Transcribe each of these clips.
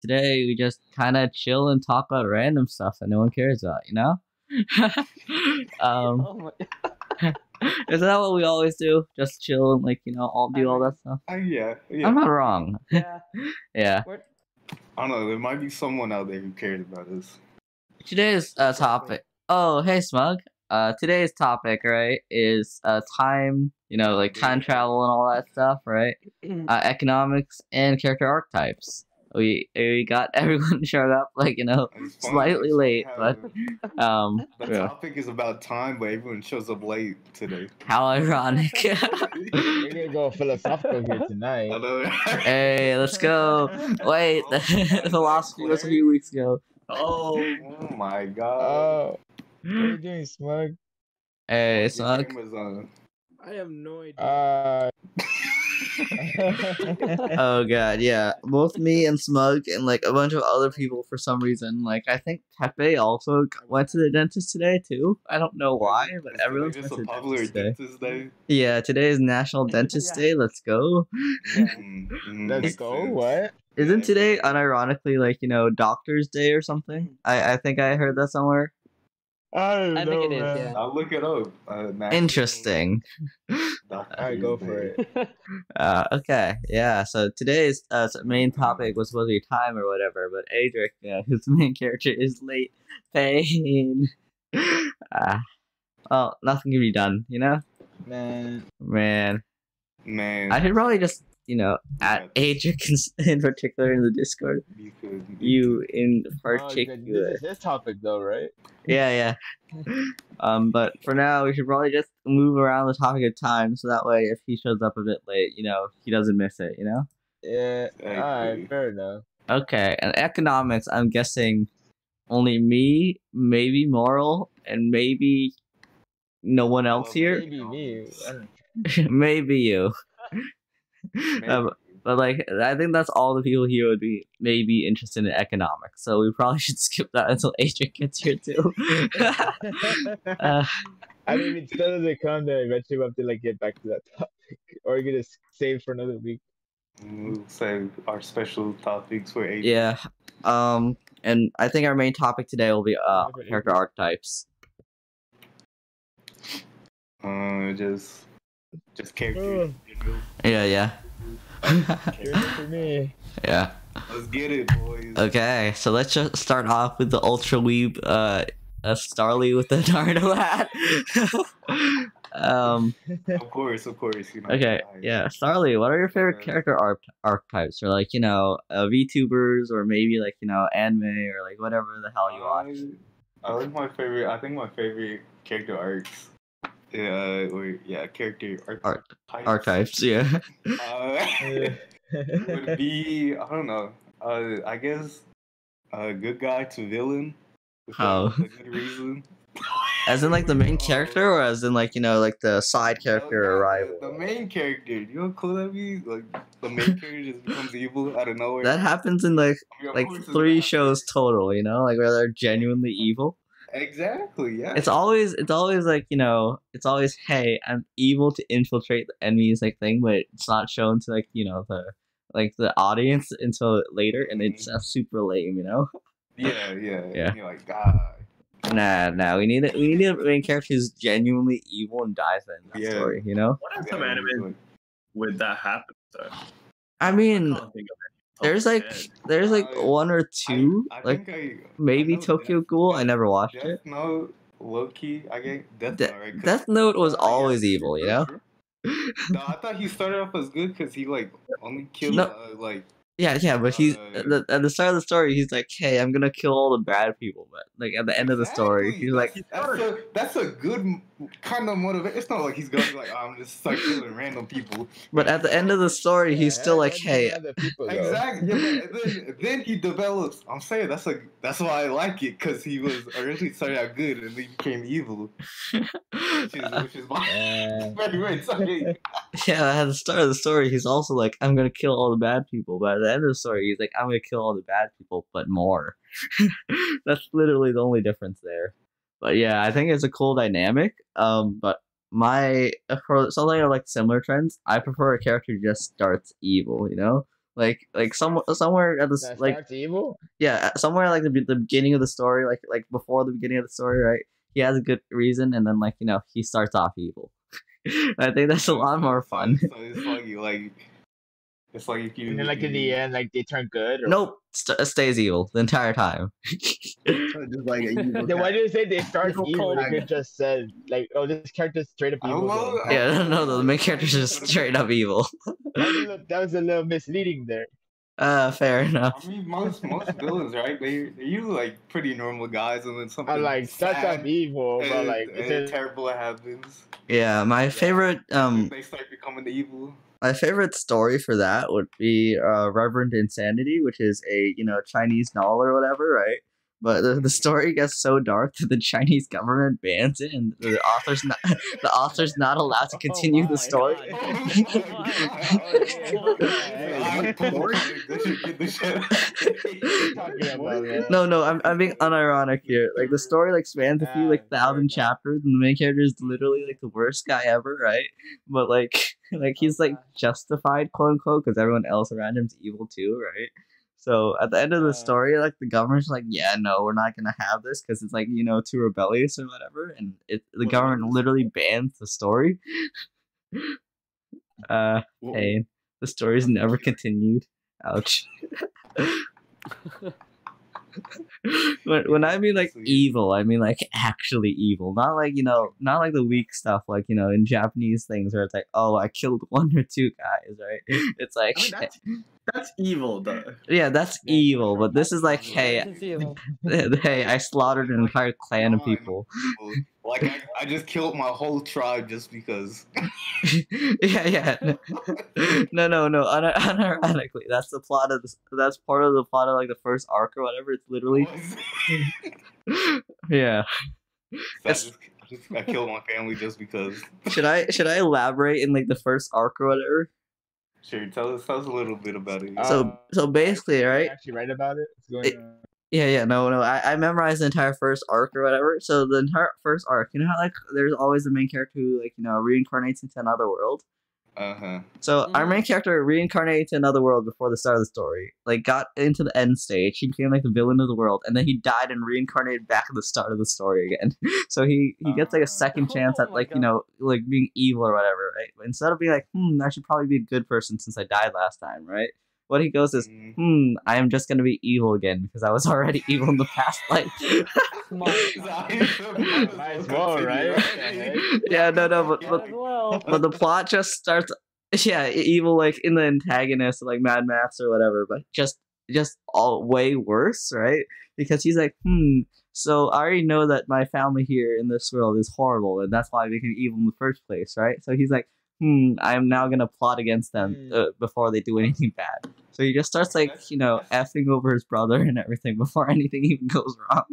Today we just kind of chill and talk about random stuff that no one cares about, you know? um, Oh my. isn't that what we always do? Just chill and like all I do all mean, that stuff. Yeah, I'm yeah. not wrong. yeah. Yeah. What? I don't know. There might be someone out there who cares about us. Today's topic. Oh, hey Smug. Today's topic, right, is time. Like time travel and all that stuff, right? Economics and character archetypes. We got everyone showed up like It's funny. slightly It's funny late, how but the yeah. topic is about time, but everyone shows up late today. How ironic. We're gonna go philosophical here tonight. I know. Hey, let's go. Wait, the philosophy was a few weeks ago. Oh my god. Oh, what are you doing, Smug? Hey, Your Smug. camera's on. I have no idea. Oh god, yeah. Both me and Smug and like a bunch of other people for some reason. Like I think Pepe also went to the dentist today too. I don't know why, but It's everyone's just went a to the popular dentist today. dentist day. Yeah, today is National Dentist Yeah. Day. Let's go. Let's Makes go. sense. What? Isn't today unironically like Doctor's Day or something? I think I heard that somewhere. I think it is. Yeah. I'll look it up. Interesting. Alright, go for it. Okay, yeah. So today's main topic was supposed to be time or whatever, but Adric, whose main character is late. Pain. Well, nothing can be done, Man. Man, Man, I should probably just at Adric in particular in the Discord. you could. You in Oh, particular. this is his topic though, right? Yeah. But for now, we should probably just move around the topic of time, so that way, if he shows up a bit late, he doesn't miss it. Yeah. Exactly. Alright, fair enough. Okay, and economics, I'm guessing only me, maybe Moral, and maybe no one else here. Maybe me. I don't Maybe you. Maybe. But like, I think that's all the people here would be maybe interested in economics. So we probably should skip that until Adrian gets here too. I mean, it still doesn't come, then eventually we'll have to like get back to that topic, or you're gonna save for another week. We'll save our special topics for 8. Yeah. And I think our main topic today will be character archetypes. Just characters. Yeah. Here's it for me. Yeah. Let's get it, boys. Okay, so let's just start off with the Ultra Weeb, Starly with the Naruto hat. Of course. Okay, yeah, Starly, what are your favorite character archetypes? Or like, VTubers, or maybe like, anime, or like whatever the hell you watch. I like my favorite. I think my favorite character arcs. Character Archetypes, yeah. Would be, I don't know. I guess a good guy to villain. Oh. A good reason. As in like the main character, or as in like like the side character or rival? The main character. You know how cool that be? Like the main character just becomes evil out of nowhere. That happens in like Of course it's 3 not. shows total, like where they're genuinely evil. Exactly. Yeah. It's always like it's always, hey, I'm evil to infiltrate the enemy's like thing, but it's not shown to like the audience until later, and it's super lame, Yeah. Yeah. You're like, God. Nah. We need a main character who's genuinely evil and dies in that Yeah. story, What are some anime would that happen though? I mean, can't think of any. there's like one or two, I like think maybe I know Tokyo Death- Ghoul. I never watched Death it. Note, Loki. I get Death De- Note. Right? 'Cause- Death Note was yeah, always evil, No, I thought he started off as good because he like only killed No. like. Yeah, but he's Uh, at the start of the story. He's like, "Hey, I'm gonna kill all the bad people," but like at the end of the story, Exactly. he's like, that's a good kind of motivation. It's not like he's going like, I'm just like killing random people. but at the end of the story, he's still like, "Hey, Exactly. Yeah, but then he develops. I'm saying that's why I like it, because he was originally started out good and then he became evil, which is my wait. Sorry. yeah." At the start of the story, he's also like, "I'm gonna kill all the bad people," but at the end of the story, he's like, "I'm gonna kill all the bad people, but more." That's literally the only difference there. But yeah, I think it's a cool dynamic. But for something like similar trends, I prefer a character who just starts evil. somewhere at the That like starts evil. yeah, somewhere like the beginning of the story, like before the beginning of the story, right? He has a good reason, and then he starts off evil. I think that's a lot more fun. So it's like if you And then like in the end, like they turn good. Or... Nope, stays evil the entire time. Just like a evil Then why guy. do you say they start Evil evil? They cult. could just said like, oh, this character's straight up I evil. don't know. then. Yeah, no, the main character's just straight up evil. That was a little misleading there. Fair enough. I mean, most villains, right? They're usually like pretty normal guys, and then something I like starts sad off evil, but like and terrible happens. Yeah, my favorite They start becoming evil. my favorite story for that would be Reverend Insanity, which is a Chinese novel or whatever, right? But the story gets so dark that the Chinese government bans it, and the author's not allowed to continue the story. No, I'm being unironic here. Like the story spans a few thousand chapters, and the main character is literally the worst guy ever, right? But he's justified, quote unquote, because everyone else around him's evil too, right? So at the end of the story, the government's yeah, no, we're not gonna have this because it's too rebellious or whatever, and the government literally bans the story. Pain. The story's never continued. Ouch. when I mean evil, I mean actually evil, not not the weak stuff in Japanese things where it's oh, I killed 1 or 2 guys, right? It's that's evil though. Yeah, that's evil, but this is hey, hey, I slaughtered an entire clan of people. I just killed my whole tribe just because. yeah. No. Unironically, that's the plot of this. That's part of the plot of the first arc or whatever. It's literally. Yeah. I killed my family just because. Should I elaborate in the first arc or whatever? Sure, tell us a little bit about it. So basically, right? Actually, write about it. It's going on. Yeah, no. I memorized the entire first arc or whatever. So the entire first arc, you know how there's always the main character who reincarnates into another world. So our main character reincarnated into another world before the start of the story. Got into the end stage. He became the villain of the world, and then he died and reincarnated back at the start of the story again. So he gets a second chance at being evil or whatever, right? But instead of being I should probably be a good person since I died last time, right? What he goes is, I am just gonna be evil again because I was already evil in the past life. Might as well, right? Yeah, no, but the plot just starts, evil in the antagonist, Mad Max or whatever, but just all way worse, right? Because he's so I already know that my family here in this world is horrible, and that's why I became evil in the first place, right? So he's I am now gonna plot against them before they do anything bad. So he just starts effing over his brother and everything before anything even goes wrong.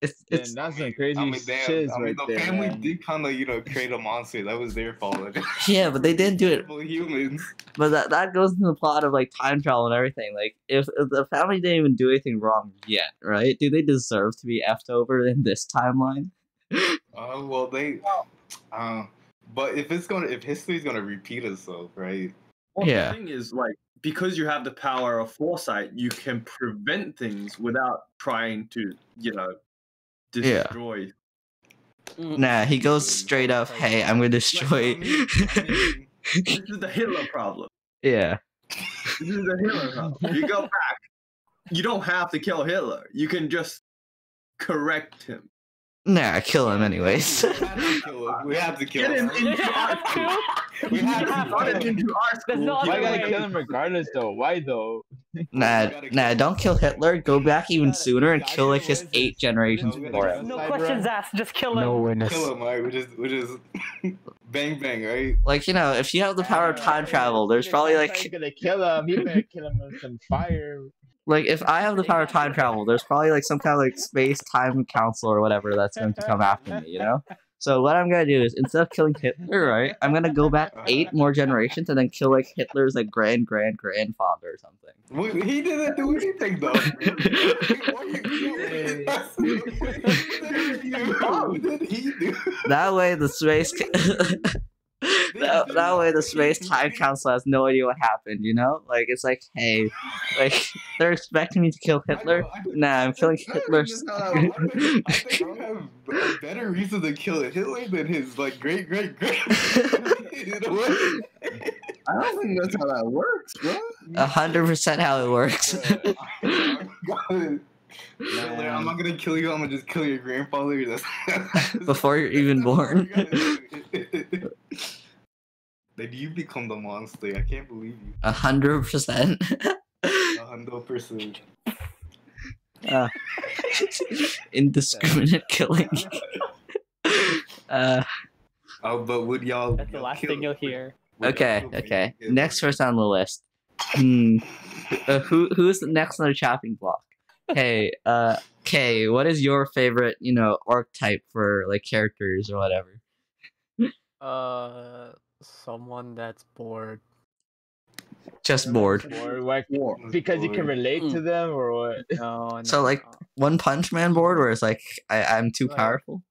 it's that's some crazy shit right the there. family Man. did kind of create a monster. That was their fault. Yeah, but they didn't do it. Humans. But that goes into the plot of time travel and everything. If the family didn't even do anything wrong yet, right? Do they deserve to be effed over in this timeline? Well, they. But if history's gonna repeat itself, right? Well, Yeah. The thing is, because you have the power of foresight, you can prevent things without trying to, destroy. Nah, he goes straight up, hey, I'm gonna destroy. This is the Hitler problem. Yeah. This is the Hitler problem. You go back. You don't have to kill Hitler. You can just correct him. Nah, kill him anyways. We have to kill Get him him. into our school. We have to Got him into our school. Why gotta kill him regardless though? Why though? Nah, don't kill Hitler. Go back even sooner and kill his 8 generations before him. No questions asked, just kill him. No witness. Kill him, right? We just bang bang, right? If you have the power of time travel, there's probably He's gonna kill him. He better kill him with some fire. if I have the power of time travel, there's probably some kind of space time council or whatever that's going to come after me, So what I'm gonna do is instead of killing Hitler, right, I'm gonna go back 8 more generations and then kill Hitler's grandfather or something. He didn't do anything though. What did he do? That way the space That way the space time council has no idea what happened, you know? Like, it's like, hey, like, they're expecting me to kill Hitler? Nah, I'm killing Hitler. I think you have a better reason to kill Hitler than his, like, great. You know what? I don't think that's how that works, bro. 100% how it works. Hitler, I'm not gonna kill you, I'm gonna just kill your grandfather. Before you're even born. Then you become the monster. I can't believe you. 100%. 100%. Indiscriminate killing. But would y'all? That's the last thing you'll hear. Okay. Next person on the list. Who's the next on the chopping block? Hey, Kay, what is your favorite, archetype for like characters or whatever? Someone that's bored. Just bored. Like, because you can relate to them, or what? No. So like One Punch Man bored, where it's like I'm too powerful.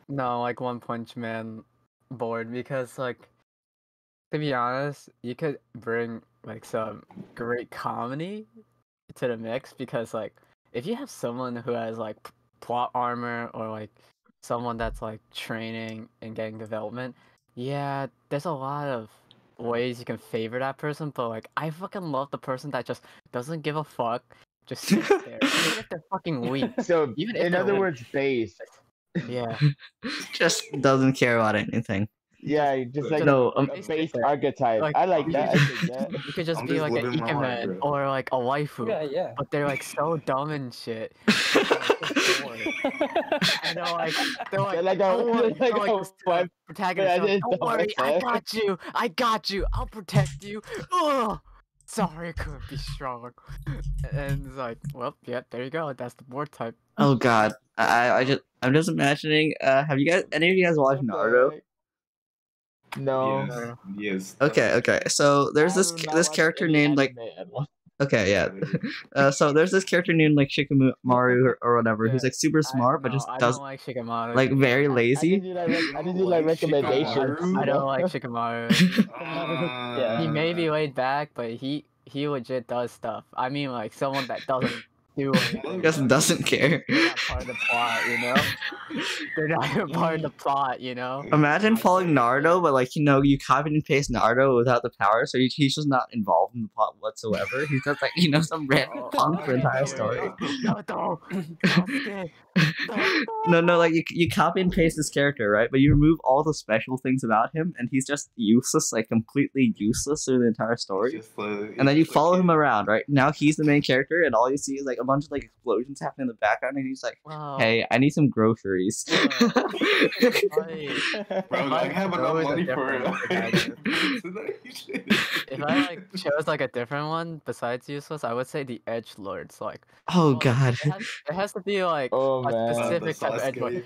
No, like One Punch Man bored, because like, to be honest, you could bring like some great comedy to the mix, because like if you have someone who has like plot armor, or like someone that's like training and getting development, yeah, there's a lot of ways you can favor that person, but like I fucking love the person that just doesn't give a fuck, just sits there, even if they're fucking weak. So, Even if in they're other weak. words, base. Yeah. Just doesn't care about anything. Yeah, just like No, a base archetype. Like, I like that. I think that. You could just I'm be just like an living my life, Ikemen bro. or like a waifu, Yeah. but they're like so dumb and shit. And they're like, Like don't worry, a they're like this wife. protagonist. But I They're like, didn't don't worry, know I got you, I'll protect you. Ugh, sorry, I couldn't be strong. And it's like, well, yeah, there you go. That's the board type. Oh God, I'm just imagining. Have you guys? Any of you guys watched Naruto? No. Yes. Okay. So there's this character named like. Okay, yeah. So there's this character named like Shikamaru or whatever, who's like super smart, but just I does don't like Shikamaru. like very I lazy. didn't do like recommendations. I don't like Shikamaru. He may be laid back, but he legit does stuff. I mean, like someone that doesn't do anything. Just doesn't care. They're not part of the plot, you know? They're not even part of the plot, you know? Imagine following Naruto, but like you copy and paste Naruto without the power, so he's just not involved in the plot whatsoever. He's just like some random punk for the entire story. No, like you copy and paste this character, right? But you remove all the special things about him, and he's just useless, like completely useless through the entire story. And then you follow him around, right? Now he's the main character, and all you see is like a bunch of like explosions happening in the background, and he's like, "Hey, I need some groceries." Bro, I have enough money for it. If I like chose like a different one besides useless, I would say the edge lords. Like, Oh God. it has to be like Oh, a man. specific type of edge lord.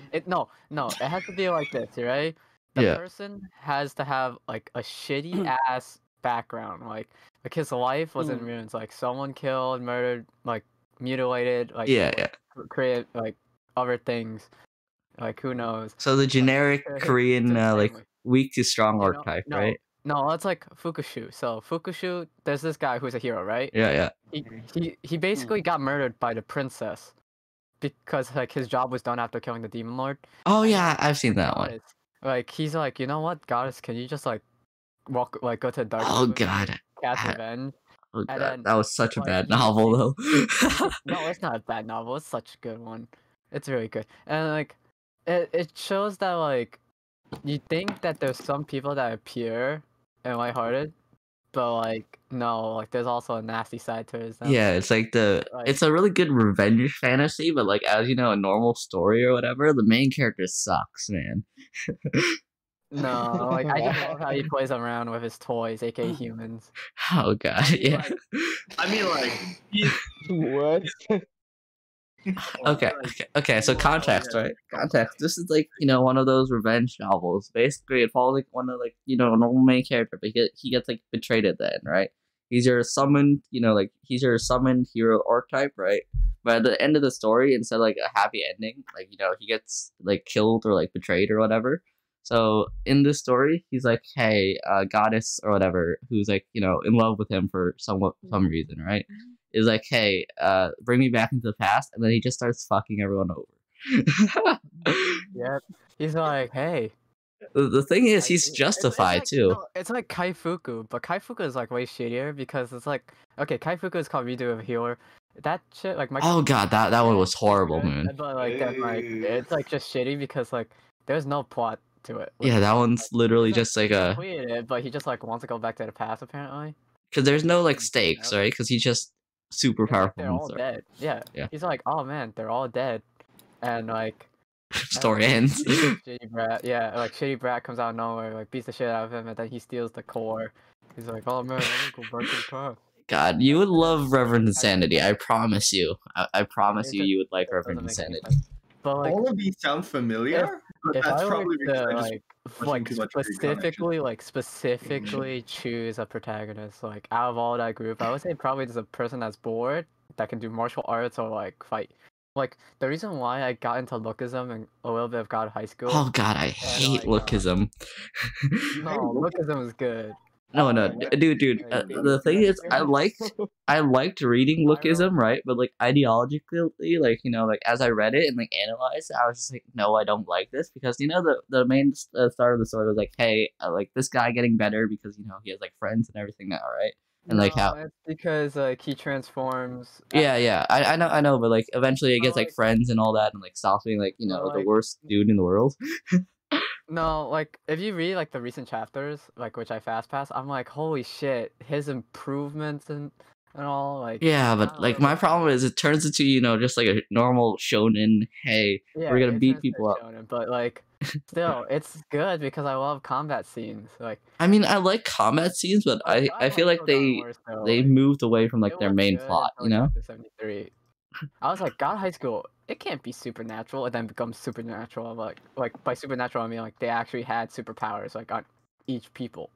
No, it has to be like this, right? The Yeah. person has to have like a shitty ass background. Like his life was in ruins. Like someone killed, murdered, like mutilated, like Yeah. created like other things. Like who knows? So the generic Korean like family. weak to strong You know? archetype, right? No, it's like Fukushu. So Fukushu, there's this guy who's a hero, right? Yeah. He basically got murdered by the princess because like his job was done after killing the demon lord. Oh yeah, I've seen that one. Goddess, like he's like, you know what, goddess, can you just like go to the dark? Oh room God. and cast revenge. Oh, And God. then, That was such a like, bad novel though. No, it's not a bad novel. It's such a good one. It's really good, and like it shows that like you think that there's some people that are pure and lighthearted, but like no, like there's also a nasty side to it. Yeah, it's like it's a really good revenge fantasy, but like as you know, a normal story or whatever, the main character sucks, man. No, like I just love how he plays around with his toys, aka humans. Oh God, yeah. I mean, like, he's What? Okay. So context, right? Context. This is like one of those revenge novels. Basically, it follows like one of like a normal main character, but he gets like betrayed at the end, right? He's your summoned, he's your summoned hero archetype, right? But at the end of the story, instead of like a happy ending, like he gets like killed or like betrayed or whatever. So in this story, he's like, hey, goddess or whatever, who's like, in love with him for some reason, right? Is like, hey, bring me back into the past, and then he just starts fucking everyone over. Yep. He's like, hey. The thing is, he's It's justified like, too. no, it's like Kaifuku, but Kaifuku is like way shittier because it's like, okay, Kaifuku is called Redo of Healer. That shit, like, Oh god, that one was horrible, good, man. but like that, like, it's like just shitty because like there's no plot to it. Yeah, that one's literally He's, like, just like he a completed it, but he just like wants to go back to the past apparently. because there's no like stakes, right? Because he's just super It's like powerful. they're all dead. Yeah. Yeah. He's like, oh man, they're all dead, and like. Story ends. Shitty Brat, yeah, like Shitty Brat comes out of nowhere, like beats the shit out of him, and then he steals the core. He's like, oh man, I'm gonna go back to the past. God, you would love Reverend Insanity. I promise you. I promise you, you would like Reverend Insanity. But like, all of these sound familiar, but if that's I were probably because I just to watching too much Reincarnation. specifically choose a protagonist, like out of all that group, I would say probably just a person that's bored that can do martial arts or like fight. Like the reason why I got into lookism and a little bit of God High School. Oh god, I hate lookism. No, lookism is good. No, dude. The thing is, I liked reading lookism, right? But like ideologically, like like as I read it and like analyzed it, I was just like, no, I don't like this because the main start of the story was like, hey, like this guy getting better because he has like friends and everything now, right? And like how it's because like he transforms. yeah, I know, but like eventually it gets like friends and all that, and like stops being like the worst dude in the world. No, like if you read like the recent chapters, like which I fast pass, I'm like, holy shit, his improvements and all like. Yeah, but like my problem is it turns into just like a normal shonen. Hey, we're gonna beat people up. Shonen, but like still, it's good because I love combat scenes. Like I mean, I like combat scenes, but I feel like they moved away from like their main plot. Chapter 73. I was like, God High School, it can't be supernatural and then becomes supernatural. Like by supernatural, I mean like they actually had superpowers like on each people.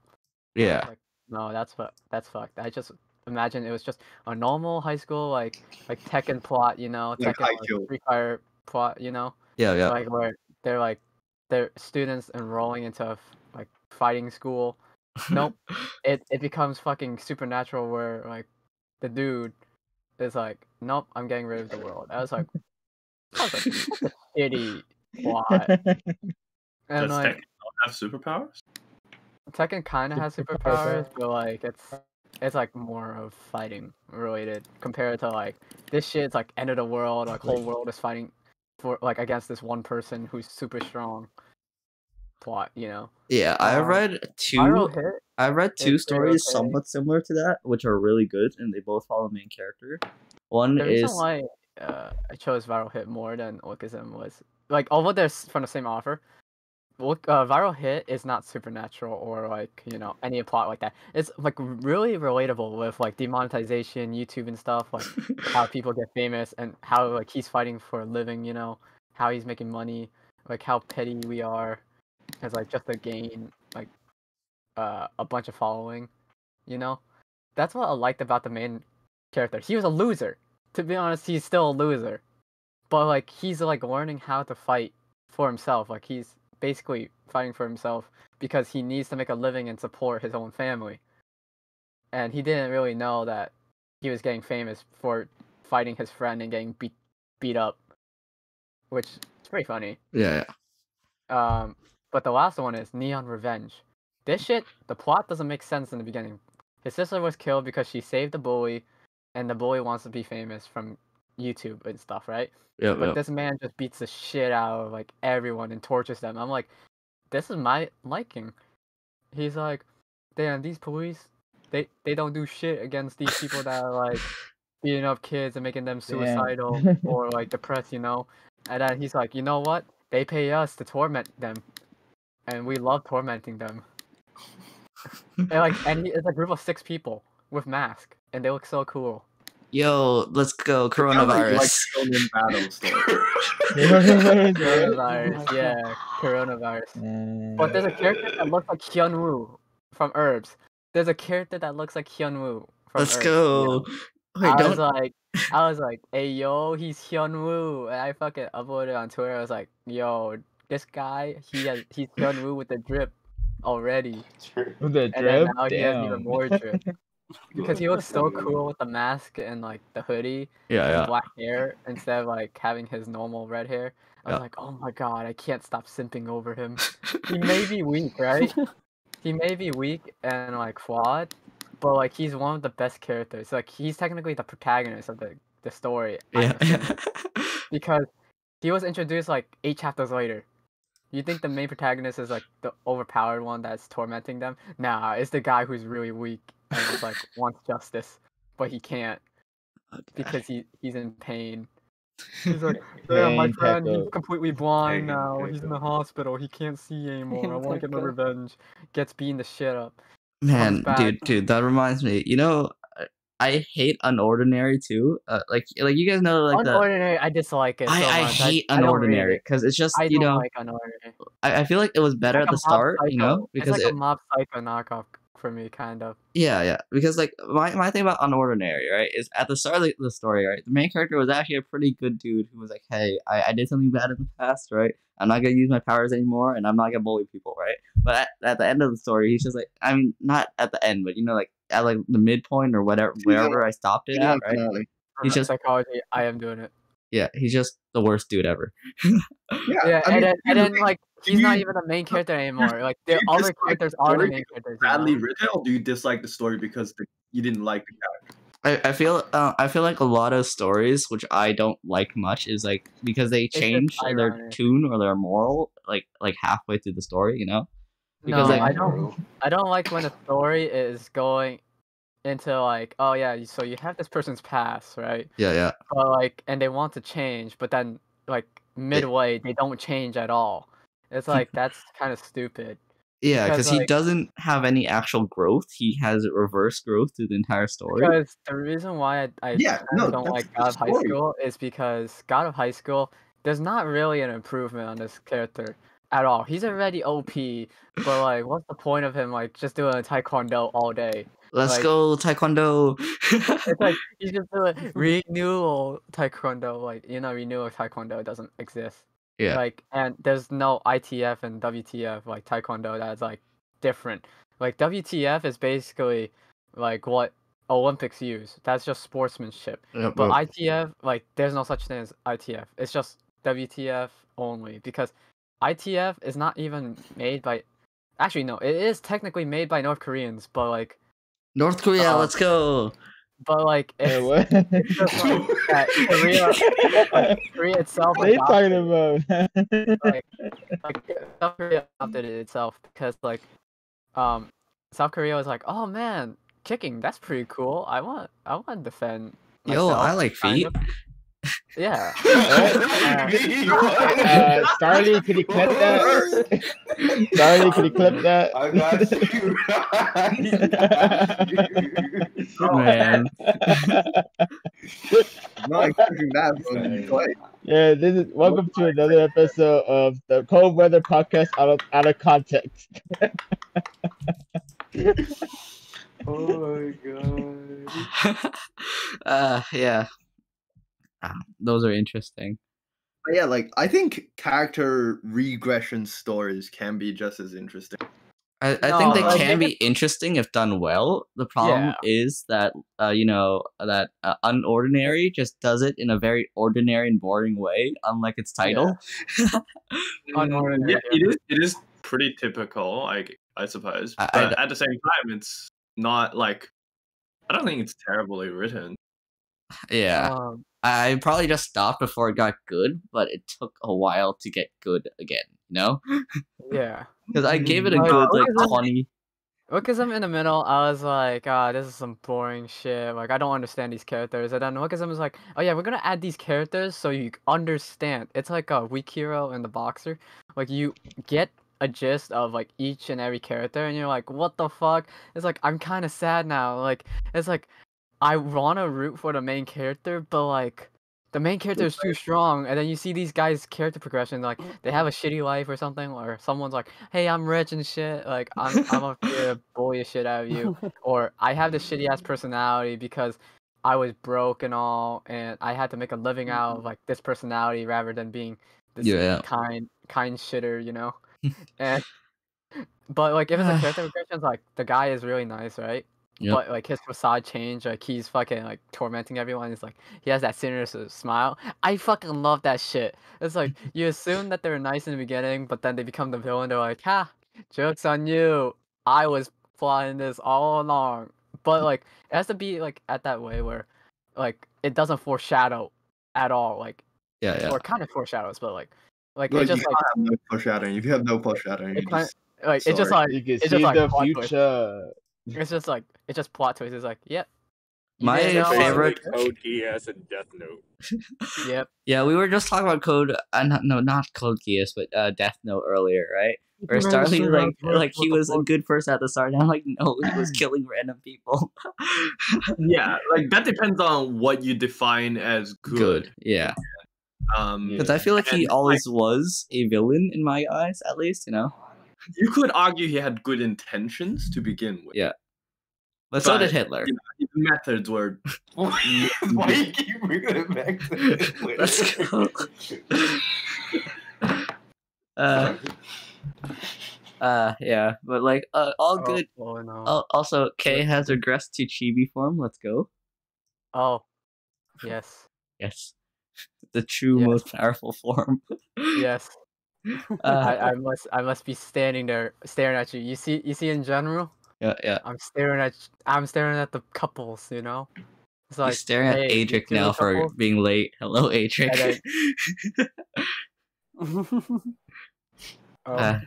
Yeah. Like, no, that's fucked. I just imagine it was just a normal high school like Tekken plot, Like Tekken Free Fire plot, Yeah. like where they're students enrolling into like fighting school. Nope, it becomes fucking supernatural where like the dude is like, nope, I'm getting rid of the world. I was like, that's a shitty plot. And Does like, Tekken have superpowers? Tekken kind of has superpowers, but like it's like more of fighting related compared to like this shit's like end of the world, like whole world is fighting for like against this one person who's super strong. Plot, Yeah, I read two stories somewhat similar to that, which are really good, and they both follow the main character. One the is reason why I chose Viral Hit more than Lookism was like, although they're from the same author, Viral Hit is not supernatural or like any plot like that. It's like really relatable with like demonetization, YouTube and stuff, like how people get famous and how like he's fighting for a living, how he's making money, like how petty we are. As like just to gain like a bunch of following, That's what I liked about the main character. He was a loser. To be honest, he's still a loser. But like he's like learning how to fight for himself. Like he's basically fighting for himself because he needs to make a living and support his own family. And he didn't really know that he was getting famous for fighting his friend and getting beat up, which is pretty funny. Yeah. But the last one is Neon Revenge. This shit, the plot doesn't make sense in the beginning. His sister was killed because she saved the bully, and the bully wants to be famous from YouTube and stuff, right? Yeah. But this man just beats the shit out of like everyone and tortures them. I'm like, this is my liking. He's like, damn, these police, they don't do shit against these people that are like beating up kids and making them suicidal or like depressed, And then he's like, you know what? They pay us to torment them. And we love tormenting them. and it's a group of 6 people with masks, and they look so cool. Yo, let's go coronavirus. Coronavirus, yeah, coronavirus. But there's a character that looks like Hyunwoo from Herbs. There's a character that looks like Hyunwoo from Let's Herbs, go. Wait, I was like, hey yo, he's Hyunwoo, and I fucking uploaded it on Twitter. I was like, yo, this guy, he's Hyunwoo with the drip already, With the and then drip? now he has even Damn. more drip because he looks so cool with the mask and like the hoodie Yeah, and yeah. black hair instead of like having his normal red hair. I was Yeah. like, oh my god, I can't stop simping over him. He may be weak, right? He may be weak and like flawed, but like he's one of the best characters. Like he's technically the protagonist of the story, I'm Yeah. assuming, because he was introduced like 8 chapters later. You think the main protagonist is like the overpowered one that's tormenting them? Nah, it's the guy who's really weak and just like wants justice, but he can't because he's in pain. He's like, yeah, my Pain friend, he's tackle. completely blind Pain now. He's in the hospital. He can't see anymore. I want to get my revenge. Gets beaten the shit up. Man, back. dude, that reminds me. I hate Unordinary too. Like you guys know, like Unordinary, I dislike it so I much. hate I don't read Unordinary it. because it's just I don't like Unordinary. I feel like it was better It's at like the a Mob start, Psycho. It's because like a Mob Psycho knockoff for me, kind of. yeah, because like my thing about Unordinary, right, is at the start of the story, right, the main character was actually a pretty good dude who was like, hey, I did something bad in the past, right? I'm not gonna use my powers anymore, and I'm not gonna bully people, right? But at the end of the story, he's just like, I mean, not at the end, but like at like the midpoint or whatever, wherever I stopped it at, right? He's just Psychology, I am doing it. yeah, he's just the worst dude ever. Yeah, I mean, and then like he's not you- even the main character anymore. Like do the you other dislike characters the are the story main characters. badly written, or do you dislike the story because you didn't like the character? I feel like a lot of stories which I don't like much is like because they just change their ironic. tune or their moral like halfway through the story, because No, like I don't like when a story is going into like, oh yeah, so you have this person's past, right? yeah. But like, and they want to change, but then like midway they don't change at all. It's like that's kind of stupid. Yeah, Because, because he like- doesn't have any actual growth. He has reverse growth through the entire story. Because the reason why I Yeah, no, don't that's like the God of High story. School is because God of High School, there's not really an improvement on this character at all. He's already OP, but like, what's the point of him like just doing Taekwondo all day? Let's Like, go Taekwondo. It's like he's just doing renewal Taekwondo. Like renewal Taekwondo doesn't exist. Yeah. Like, and there's no ITF and WTF like Taekwondo that's like different. Like WTF is basically like what Olympics use. That's just sportsmanship. Yep, But yep. ITF, like, there's no such thing as ITF. It's just WTF only because ITF is not even made by. Actually, no, it is technically made by North Koreans, but like, North Korea, let's go. but like, it's, what? it's just like that Korea itself. What are you talking adopted- about? like South Korea adopted it itself because like South Korea was like, oh man, kicking, that's pretty cool. I want to defend Yo, myself, I like kind feet. of. Yeah. Starly, can you clip that? Starly, can you clip that? I got you. Man. I'm not expecting that from Clay. Yeah, this is welcome to another episode of the Cold Weather Podcast out of context. Oh my god. Yeah. Those are interesting. But yeah, like I think character regression stories can be just as interesting. I think No, they like, can be interesting if done well. The problem is that that Unordinary just does it in a very ordinary and boring way, unlike its title. Unordinary, Yeah, it is pretty typical, I suppose. But at the same time, it's not like I don't think it's terribly written. Yeah. I probably just stopped before it got good, but it took a while to get good again, Yeah. Because I gave it a Like, good look at 20. Because I'm in the middle, I was like, this is some boring shit. Like, I don't understand these characters. And then Wikism was like, oh yeah, we're gonna add these characters so you understand. It's like a Weak Hero and the Boxer. Like, you get a gist of like each and every character, and you're like, what the fuck? It's like, I'm kind of sad now. Like, it's like, I want to root for the main character, but like, the main character is too strong, and then you see these guys' character progression, like they have a shitty life or something, or someone's like, "Hey, I'm rich and shit. Like I'm up here to bully the shit out of you," or I have this shitty ass personality because I was broke and all, and I had to make a living out of like this personality rather than being this kind shitter, you know. And but like if it's a character progression, it's like the guy is really nice, right? Yep. But like his facade change, like he's fucking like tormenting everyone. It's like he has that sinister smile. I fucking love that shit. It's like you assume that they're nice in the beginning, but then they become the villain. They're like, ha, joke's on you. I was plotting this all along. But like it has to be like at that way where like it doesn't foreshadow at all. Like Yeah. or kind of foreshadows, but like Like, it just you like can't have no foreshadowing. If you have no foreshadowing, you it kind just like it's just sorry. like You can it's see just like the plot twist. future. It's just like it's just plot twist. It's like, yep. You My didn't know? favorite- Code Geass and Death Note. Yep. Yeah, we were just talking about Code. Not Code Geass, but Death Note earlier, right? Where Starly like he was a good person at the start. Now like no, he was killing random people. Yeah, like that depends on what you define as good. Yeah. Um, Because I feel like he And, always was a villain in my eyes, at least, you know. you could argue he had good intentions to begin with. Yeah. But so But, did Hitler. you know, his methods were Why you keep bringing it back to Hitler? Let's go. Yeah, but like all good. Oh no. Also, K has regressed to chibi form. Let's go. Oh. Yes. Yes, the true Yes. most powerful form. Yes. I must be standing there staring at you. You see in general? Yeah. I'm staring at the couples, you know? It's like He's staring at hey, you Adric see now the for couples? being late. Hello, Adric. Oh,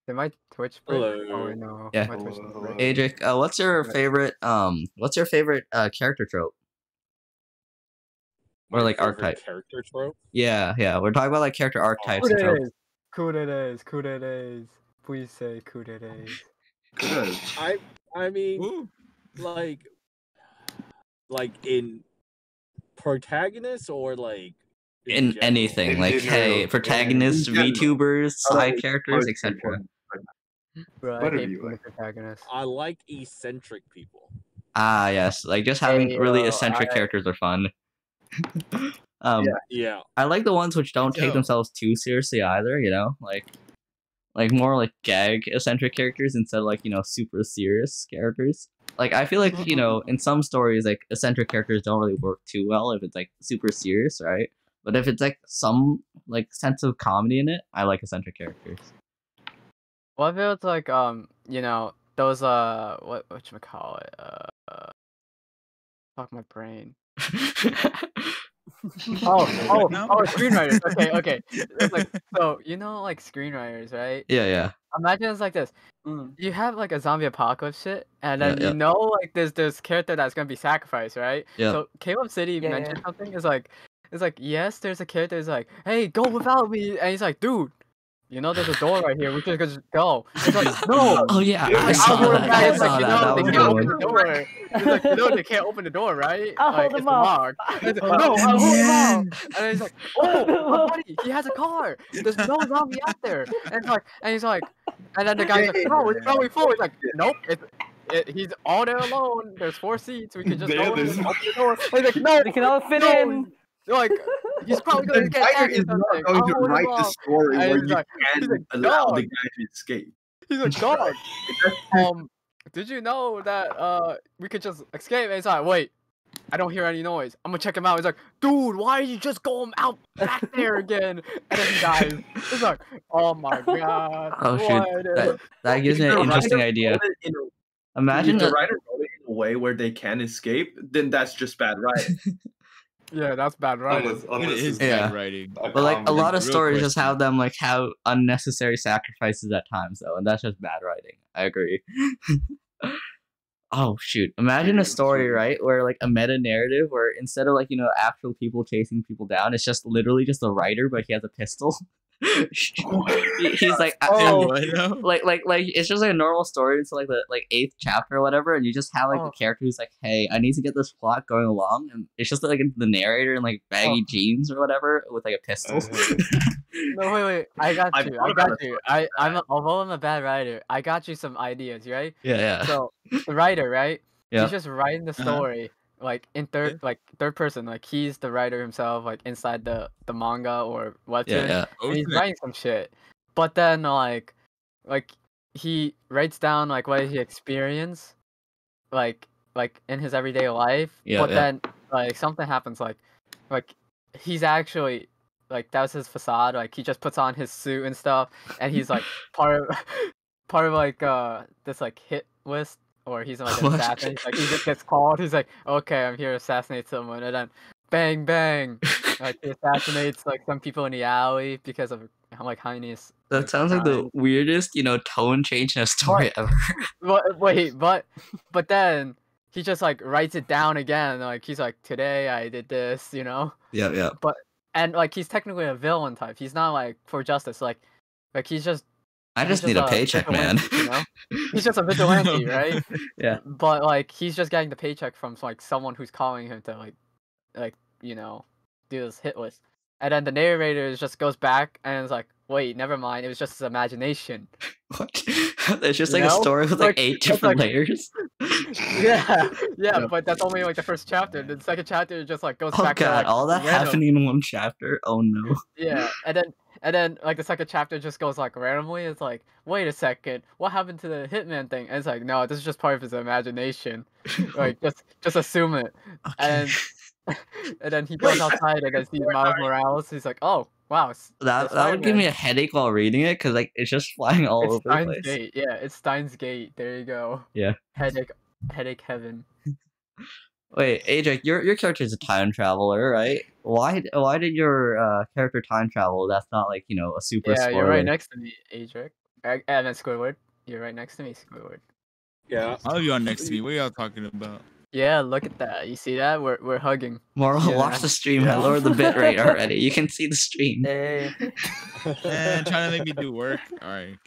did my Twitch break? Hello. Oh no. Yeah. My Twitch didn't break. Adric, what's your favorite character trope? Or My like favorite archetype? character trope. Yeah. We're talking about like character archetypes and tropes. Kuderes. Please say kuderes. good. I mean, like in protagonists or like In general? anything, In like general. hey, protagonists, In general. VTubers, side Most characters, etc. important. Bro, I What do hate you being the like? protagonist. I like eccentric people. Ah, yes, like just having really Ayo, eccentric I- characters are fun. Yeah. I like the ones which don't take Yo. themselves too seriously either. You know, like more like gag eccentric characters instead of like super serious characters. Like I feel like in some stories like eccentric characters don't really work too well if it's like super serious, right? But if it's like some like sense of comedy in it, I like eccentric characters. What if it's like those whatchamacallit, fuck my brain. Screenwriters. Okay. It's like so like screenwriters, right? Yeah. Imagine it's like this. You have like a zombie apocalypse shit, and then Yeah. like there's this character that's gonna be sacrificed, right? Yeah. So Caleb City mentioned something. It's like yes, there's a character who's like, hey, go without me, and he's like, dude, there's a door right here. We should just go. It's like no. Oh yeah, Yeah, I like, saw I'll go that. with that. I It's saw like, that. That they was a can't good open one. the door. He's like, they can't open the door, right? I'll like, hold it's him up. locked. And it's like, no, I'll hold him up. And then he's like, oh, my buddy, he has a car. There's no zombie out there. And he's like, and then the guy's like, no, it's probably full. He's like, nope, he's all there alone. There's 4 seats. We can just go in and open the door. And he's like, no, They can all fit no. in. Like, he's probably The gonna get writer attacked or is not something. going I'll to hold him write the up. story And where he's you like- he's can like, allow the dog. guy to escape. He's like, dog. Did you know that we could just escape? And he's like, wait, I don't hear any noise. I'm gonna check him out. He's like, dude, why are you just going out back there again? And then he dies. He's like, oh my god. Oh shoot, that gives me If an the interesting writer idea. wrote it in a- Imagine if the that. writer wrote it in a way where they can escape, then that's just bad writing. Yeah, that's bad writing. Unless It is it's Yeah. bad writing. a But like a comedy. lot of Real stories just question. have them like have unnecessary sacrifices at times though, and that's just bad writing. I agree. Oh shoot! Imagine a story, right, where like a meta narrative where instead of like actual people chasing people down, it's just literally just the writer, but he has a pistol. He's like, What now? like it's just like a normal story until like the 8th chapter or whatever, and you just have like the character who's like, hey, I need to get this plot going along, and it's just like the narrator in like baggy jeans or whatever with like a pistol. No, wait. I got I you. thought about it. Although I'm a bad writer, I got you some ideas, right? Yeah. So the writer, right? Yeah. He's just writing the story like in third person, like he's the writer himself, like inside the manga or webtoon, Yeah. and he's writing some shit. But then like he writes down like what he experienced, like in his everyday life. Yeah, But yeah. then like something happens, like he's actually like that was his facade. Like he just puts on his suit and stuff, and he's like part of like this like hit list, or he's like an What? assassin. He's, like he just gets called. He's like, okay, I'm here to assassinate someone, and then bang bang, like he assassinates like some people in the alley because of like heinous. That sounds like the weirdest, tone change in a story ever. But then he just like writes it down again. Like he's like, today I did this, Yeah. But and like he's technically a villain type. He's not like for justice. Like he's just. I just need a paycheck, man. He's just a vigilante, right? Yeah. But like he's just getting the paycheck from like someone who's calling him to like do this hit list. And then the narrator just goes back and is like, wait, never mind, it was just his imagination. What? It's just like a story with like 8 different layers. Yeah, but that's only like the first chapter. The second chapter just like goes back to like, all that random. happening in one chapter? Oh no. Yeah, and then like the second chapter just goes like randomly. It's like, wait a second, what happened to the hitman thing? And it's like, no, this is just part of his imagination. Like just assume it. Okay. And then he goes outside and then sees Miles Morales. He's like, oh wow, that would give me a headache while reading it, because like it's just flying all over the place. Gate. Yeah, it's Steins Gate. There you go. Yeah. Headache heaven. Wait, Adric, your character is a time traveler, right? Why did your character time travel? That's not like, a super spoiler. You're right next to me, Adric. And then Squidward. You're right next to me, Squidward. Yeah. I'll be on next to me. What are y'all talking about? Yeah, look at that. You see that? We're hugging. Moral, watch the stream. I lowered the bitrate already. You can see the stream. Hey. Trying to make me do work. All right,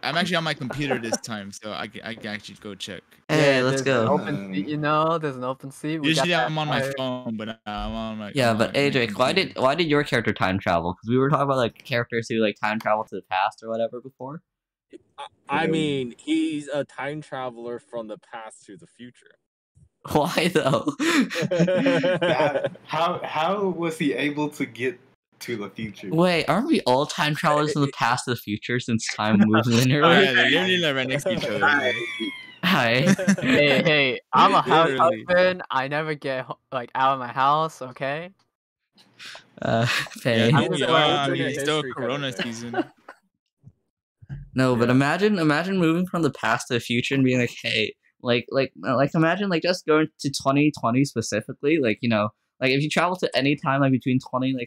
I'm actually on my computer this time, so I can actually go check. Hey, let's go. Open seat, there's an open seat. Usually I'm on my phone, but I'm on my. Yeah, but Adric, why did your character time travel? Because we were talking about like characters who like time travel to the past or whatever before. I mean, he's a time traveler from the past to the future. Why though? How was he able to get to the future? Wait, aren't we all time travelers from the past to the future since time moves linearly? Oh, yeah, they're literally like right next to each other. Hi. Hey, I'm a house husband. I never get like out of my house. Okay. Hey. Yeah, it's still Corona season. No, but imagine moving from the past to the future and being like, hey. Like imagine like just going to 2020 specifically, like like if you travel to any time like between 2000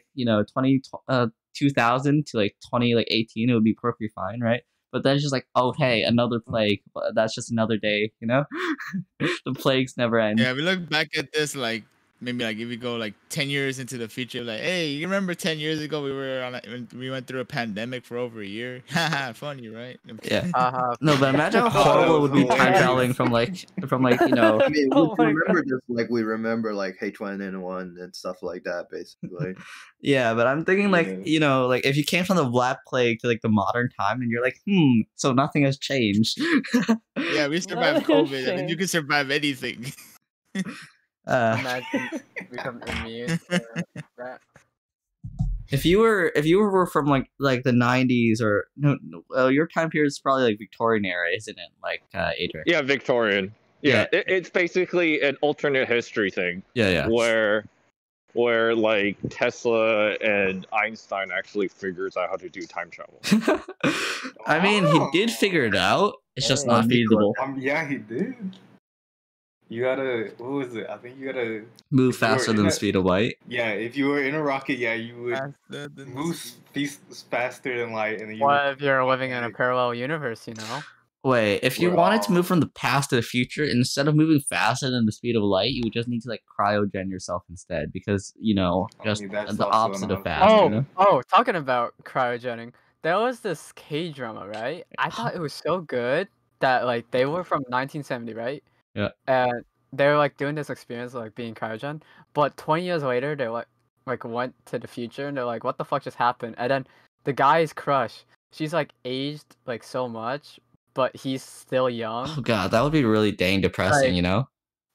to like 2018, it would be perfectly fine, right? But then it's just like, oh hey, another plague. That's just another day, The plagues never end. Yeah, we look back at this like maybe like if we go like 10 years into the future, like, hey, you remember 10 years ago we went through a pandemic for over a year? Haha, funny, right? Yeah. No, but imagine how horrible it would be time traveling from like I mean, we remember this like we remember like H1N1 and stuff like that, basically. Yeah, but I'm thinking like like if you came from the Black Plague to like the modern time and you're like, so nothing has changed. Yeah, we survived COVID. I mean, you can survive anything. Imagine become immune to that. If you were from like the 90s or your time period is probably like Victorian era, isn't it? Like Adric. Yeah, Victorian. Yeah. It's basically an alternate history thing. Yeah. Where like Tesla and Einstein actually figures out how to do time travel. I mean, he did figure it out. It's just not feasible. Yeah, he did. You gotta, what was it? I think you gotta move faster than the speed of light. Yeah, if you were in a rocket, you would move faster than light. And then what if you're living in a parallel universe, Wait, if you wanted to move from the past to the future, instead of moving faster than the speed of light, you would just need to like cryogen yourself instead, because just the opposite of fast. Oh, talking about cryogening, there was this K-drama, right? I thought it was so good that like they were from 1970, right? Yeah. And they were like doing this experience of like being cryogen, but 20 years later they like went to the future and they're like, what the fuck just happened? And then the guy's crush, she's like aged like so much, but he's still young. Oh god, that would be really dang depressing,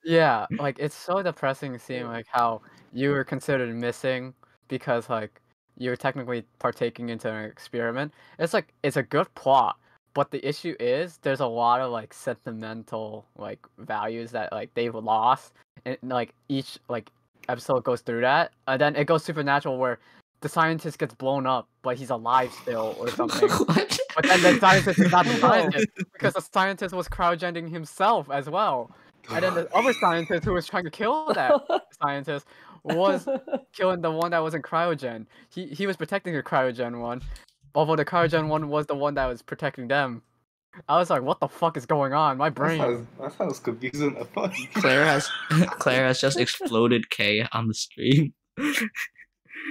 Yeah, like it's so depressing seeing like how you were considered missing because like you were technically partaking into an experiment. It's like it's a good plot, but the issue is there's a lot of like sentimental like values that like they've lost, and like each like episode goes through that, and then it goes supernatural where the scientist gets blown up, but he's alive still or something. What? But then the scientist is not the scientist because the scientist was cryogening himself as well. And then the other scientist who was trying to kill that scientist was killing the one that was in cryogen. He was protecting the cryogen one, although the cryogen one was the one that was protecting them. I was like, what the fuck is going on? My brain. That sounds confusing. Claire has just exploded K on the stream.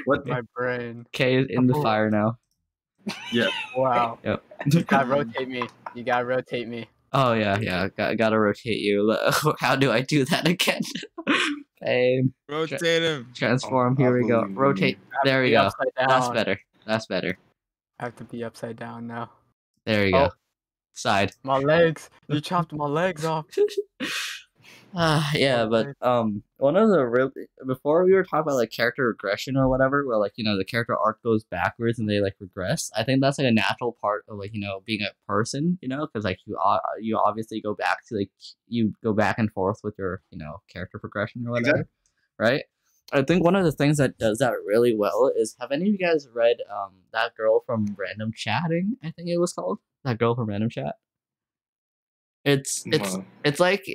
What? My brain. K is in the fire now. Yeah. Wow. Yep. You gotta rotate me. You gotta rotate me. Oh yeah. Gotta rotate you. How do I do that again? Rotate him. Transform. Here we go. Rotate. There we go. That's better. That's better. I have to be upside down now. There you go. Side. My legs. You chopped my legs off. Yeah, but one of the real before we were talking about like character regression or whatever, where like the character arc goes backwards and they like regress. I think that's like a natural part of like being a person, because like you obviously go back to like you go back and forth with your character progression or whatever, right? I think one of the things that does that really well is, have any of you guys read that girl from Random Chatting? I think it was called that girl from Random Chat. It's like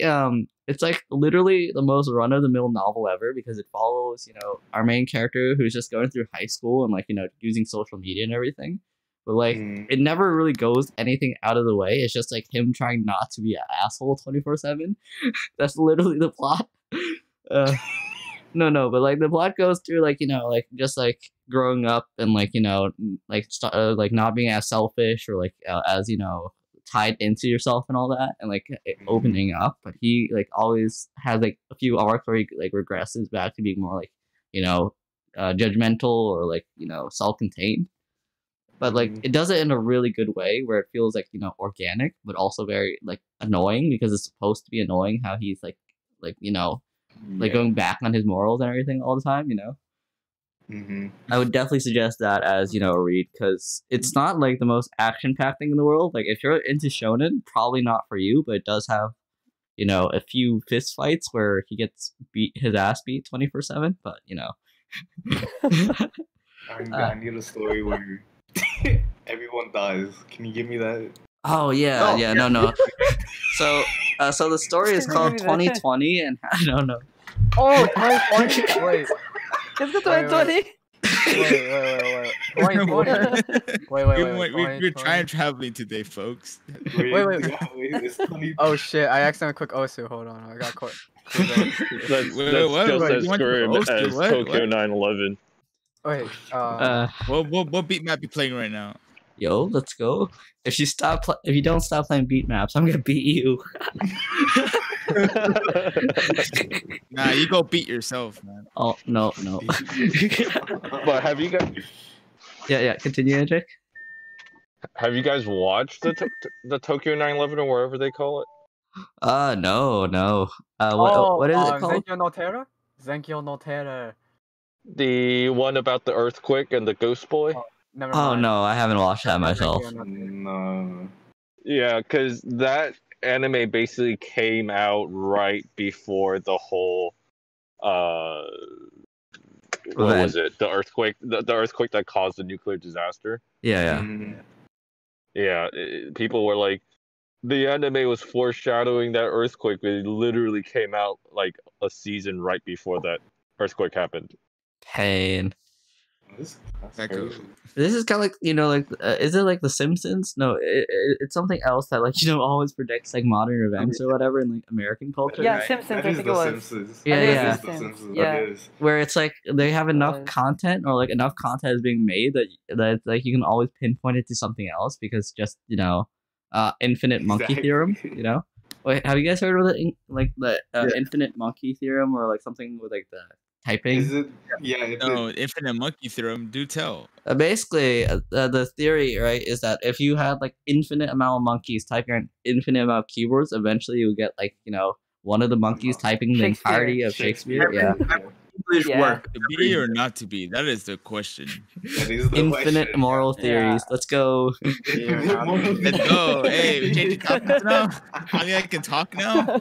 literally the most run of the mill novel ever, because it follows our main character who's just going through high school and like using social media and everything, but like it never really goes anything out of the way. It's just like him trying not to be an asshole 24/7. That's literally the plot. No, but like the plot goes through like like just like growing up and like like not being as selfish or like as tied into yourself and all that, and like opening up. But he like always has like a few arcs where he like regresses back to being more like judgmental or like self-contained. But like it does it in a really good way where it feels like organic, but also very like annoying, because it's supposed to be annoying how he's like going back on his morals and everything all the time. I would definitely suggest that as a read, because it's not like the most action-packed thing in the world. Like if you're into shonen, probably not for you, but it does have a few fist fights where he gets his ass beat 24/7. But I need a story where everyone dies. Can you give me that? Oh yeah, no. So the story is called 2020, and I don't know. Oh, 2020. Wait. It's the 2020. We're time traveling today, folks. Wait. Oh shit! I accidentally clicked Osu. Hold on, I got caught. That's just as grim as Tokyo 9/11. Wait. What beat map you playing right now? Yo, let's go. If you don't stop playing beat maps, I'm gonna beat you. Nah, you go beat yourself, man. Oh no. But have you guys? Yeah. Continue, Andrick. Have you guys watched the Tokyo 9/11 or wherever they call it? No. What is it called? Zenkyo no Terror. The one about the earthquake and the ghost boy? Oh no, I haven't watched that myself. No. Yeah, because that anime basically came out right before the whole what was it? The earthquake, the earthquake that caused the nuclear disaster. Yeah. Yeah, people were like, the anime was foreshadowing that earthquake, but it literally came out like a season right before that earthquake happened. Pain. That's Crazy. This is kind of like is it like The Simpsons? No, it's something else that like always predicts like modern events or whatever in like American culture. Yeah, right? Simpsons. That I is think the it was. Simpsons. Yeah. That is the Simpsons. Yeah. That is. Where it's like they have enough content or like enough content is being made that like you can always pinpoint it to something else, because just infinite monkey theorem. Wait, have you guys heard of the infinite monkey theorem, or like something with like the typing? Is it? Yeah. No, infinite monkey theorem. Do tell. Basically, the theory, right, is that if you had like infinite amount of monkeys typing an infinite amount of keywords, eventually you get like one of the monkeys typing the entirety of Shakespeare. Yeah. English Yeah. work. To be or not to be? That is the question. That is the Infinite question. moral theories. Let's go. Let's go. Hey, we changing topics now. I mean, I can talk now.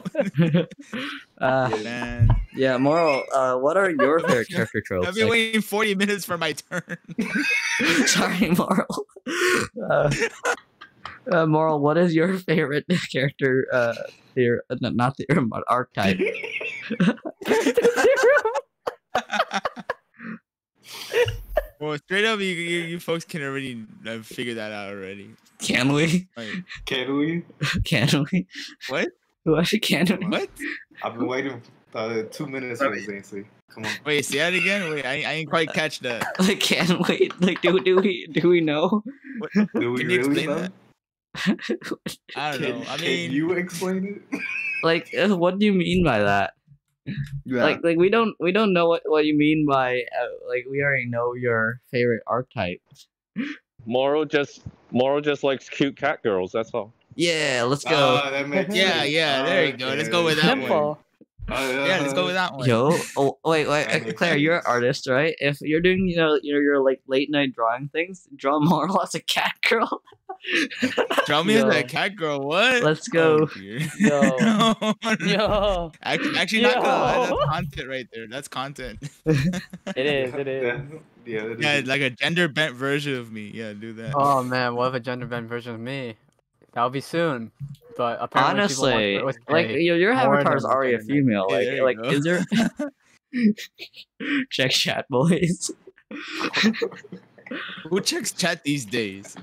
Man, Yeah, Moral. What are your favorite character tropes? I've been waiting 40 minutes for my turn. Sorry, Moral. Moral, what is your favorite character? Not theorem, but archetype. Well, straight up, you folks can already figure that out already. Can we? Like, Can we? Can we? what? What? Can we? What? I've been waiting 2 minutes for this answer. Come on. Wait, say that again. Wait, I didn't quite catch that. Like, can we? Like, do we know? What? Do we Can you really explain know? that? I don't know. I Can mean, you explain it? Like, what do you mean by that? Yeah. Like we don't know what you mean by like we already know your favorite archetype. Moral just likes cute cat girls. That's all. Yeah, let's go. That makes yeah, sense. yeah. There you go. Let's go with that one. Simple. Yeah, let's go with that one. Yo, oh wait, That makes Claire, you're an sense. artist, right? If you're doing, your like late night drawing things, draw Moral as a cat girl. Draw me as Yo. a cat girl. What? Let's go. Oh, dear. Yo. No. Yo. Actually, not gonna lie. Yo. That's content right there. That's content. It is. It is. Yeah, that Yeah, is. like a gender bent version of me. Yeah, do that. Oh man, what if a gender bent version of me? That'll be soon. But apparently Honestly, people want like your more avatar is than already a gender. female. Yeah, Like there you like go. is there? Check chat, boys. Who checks chat these days?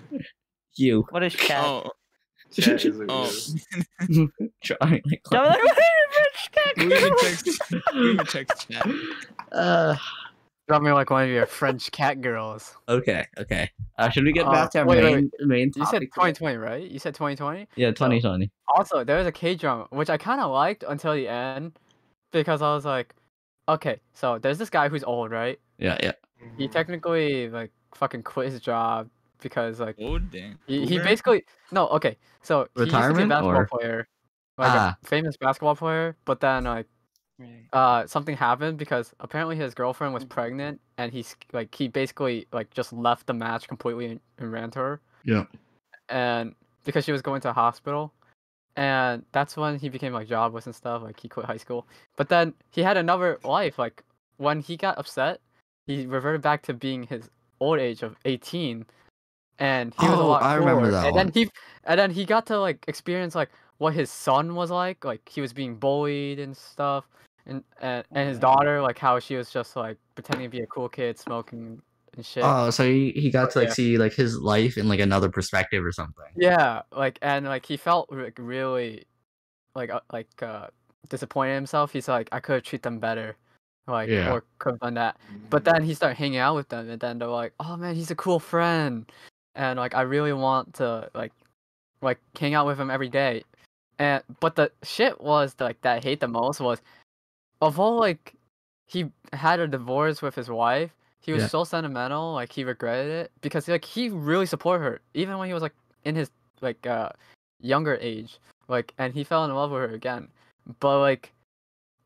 You What is chat? Oh, Chat is a oh. trying like. I'm like, what is cat? Who even checks chat? Drop me like one of your French cat girls. Okay. Should we get Uh, back to our wait, wait, main You said topic? 2020, right? You said 2020? Yeah, 2020. Also, there was a K-drama, which I kind of liked until the end, because I was like, okay, so there's this guy who's old, right? Yeah. He technically, like, fucking quit his job because, like, Oh dang. he Boomer? basically, no, okay, so he used to be a Retirement, basketball or- player, like Ah. a famous basketball player, but then, like, something happened because apparently his girlfriend was pregnant, and he basically, like, just left the match completely and ran to her. Yeah. And because she was going to a hospital, and that's when he became like jobless and stuff. Like he quit high school, but then he had another life. Like when he got upset, he reverted back to being his old age of 18, and he was a Oh, lot I remember cooler. that and one. then he got to like experience like what his son was like. Like he was being bullied and stuff, and his daughter, like how she was just like pretending to be a cool kid, smoking and shit. Oh, so he got to like Yeah. see like his life in like another perspective or something. Yeah, like and like he felt like really disappointed in himself. He's like, I could have treated them better, like Yeah. or could have done that. But then he started hanging out with them, and then they're like, oh man, he's a cool friend, and like I really want to like hang out with him every day. And but the shit was like that I hate the most was, of all like he had a divorce with his wife. He was Yeah. so sentimental, like he regretted it because like he really supported her even when he was like in his like younger age, like, and he fell in love with her again. But like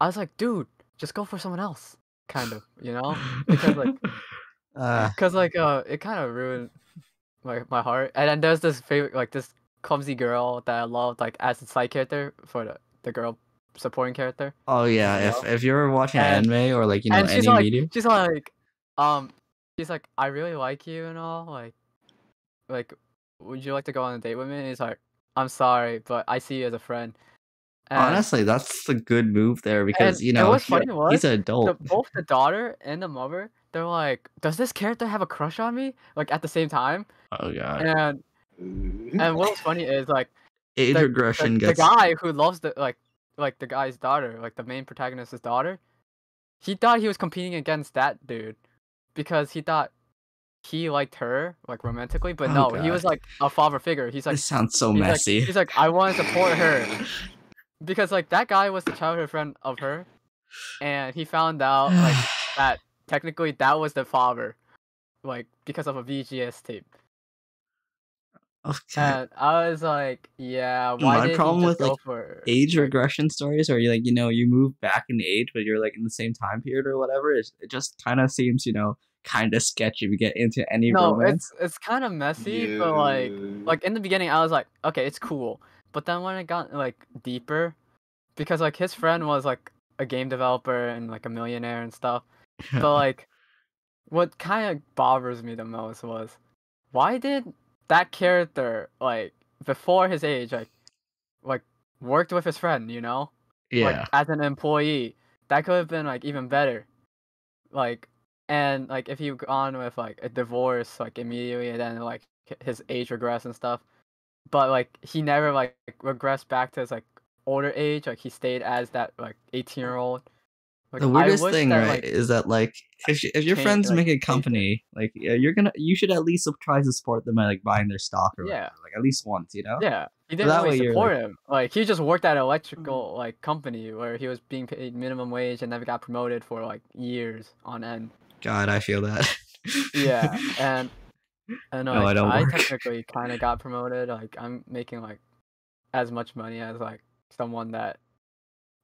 I was like, dude, just go for someone else, kind of, because like it kind of ruined my heart. And then there's this favorite like this clumsy girl that I loved like as a side character for the girl supporting character. Oh yeah, You know? if you're watching And- anime or like and any she's like, media. she's like, I really like you and all, like, would you like to go on a date with me? And he's like, I'm sorry, but I see you as a friend. And, Honestly, that's a good move there because and what's funny was he's an adult. both the daughter and the mother, they're like, does this character have a crush on me? Like at the same time. Oh god, And what was funny is like age the, regression the gets. guy who loves the the guy's daughter, like the main protagonist's daughter, he thought he was competing against that dude because he thought he liked her like romantically, but Oh, no, he God. was like a father figure. He's like, This sounds so he's like- messy. he's like, I want to support her because like that guy was the childhood friend of her, and he found out like that technically that was the father, like because of a VGS tape. Okay. And I was like, yeah, why My did problem he with just like go for age like, regression stories, or you like you move back in age, but you're like in the same time period or whatever. It just kind of seems kind of sketchy to get into any No, romance. it's kind of messy, Yeah. but like in the beginning, I was like, okay, it's cool. But then when it got like deeper, because like his friend was like a game developer and like a millionaire and stuff. But like, what kind of bothers me the most was, why did that character like before his age like worked with his friend, you know? Like Yeah. as an employee, that could have been like even better. Like, and like if you gone with like a divorce like immediately and then like his age regress and stuff, but like he never like regressed back to his like older age. Like he stayed as that like 18-year-old. Like The I weirdest wish thing, that right, like is that like if your change friends like make a changed it. company, like you should at least try to support them by like buying their stock or Yeah. whatever, like at least once, Yeah, he So didn't that really way you're support like, him. Like he just worked at an electrical like company where he was being paid minimum wage and never got promoted for like years on end. God, I feel that. Yeah, and No, I like don't I work. technically kind of got promoted. Like I'm making like as much money as like someone that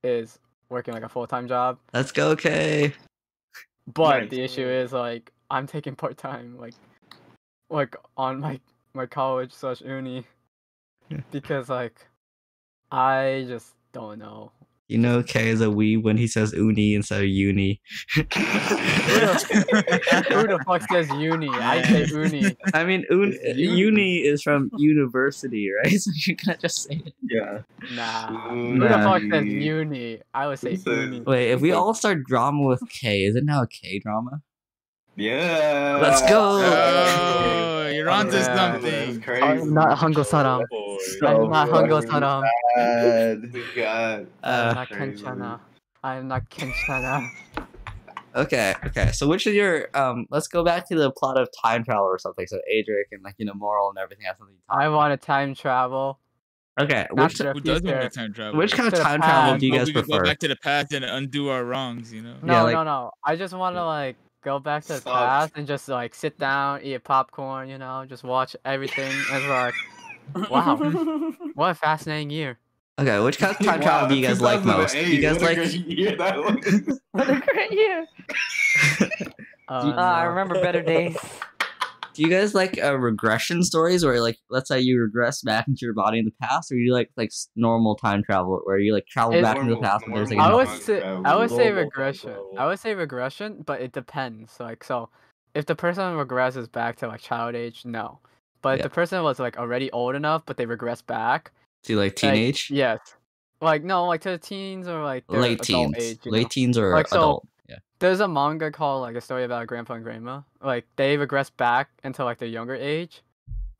is working like a full-time job. Let's go, Kay. But Nice. the issue is like I'm taking part-time like on my college slash uni because like I just don't know. You know, Kay is a weeb when he says uni instead of uni. Who the fuck says uni? I say uni. I mean, It's uni is from university, right? So you can't just say it. Yeah. Nah. Who the fuck says uni? I would say uni. Wait, if we all start drama with K, is it now a K drama? Yeah. Let's go. Oh, you're onto Yeah. something. That's crazy. I'm not Hango Saram. I'm not Hango Saram. God. I'm not crazy. Kenchana. I'm not Kenchana. Okay. So which of your let's go back to the plot of time travel or something. So Adric and like moral and everything has something to talk I want to time travel. Okay, Not which to the Who doesn't want future. to time travel? which kind of To the time travel past. do you guys we could go prefer? back to the past and undo our wrongs, you know? No, like- no. I just want to like go back to the Sucks. past and just like sit down, eat a popcorn, just watch everything as like, wow, what a fascinating year. Okay, which kind of time travel do you guys like most? Do you guys 2008, what a like great year that was. What a great year. I No. remember better days. Do you guys like regression stories where like let's say you regress back into your body in the past, or you like normal time travel where you like travel It's back into the past but there's like I a would Normal say time I would say travel. regression. I would say regression, but it depends. Like so, if the person regresses back to like child age, no. But if Yeah. the person was like already old enough, but they regress back, to like teenage, yes. Like no, like to the teens or like their late adult teens, age. late teens or Like, so- adult. Yeah. There's a manga called like a story about a grandpa and grandma. Like they regress back into like their younger age,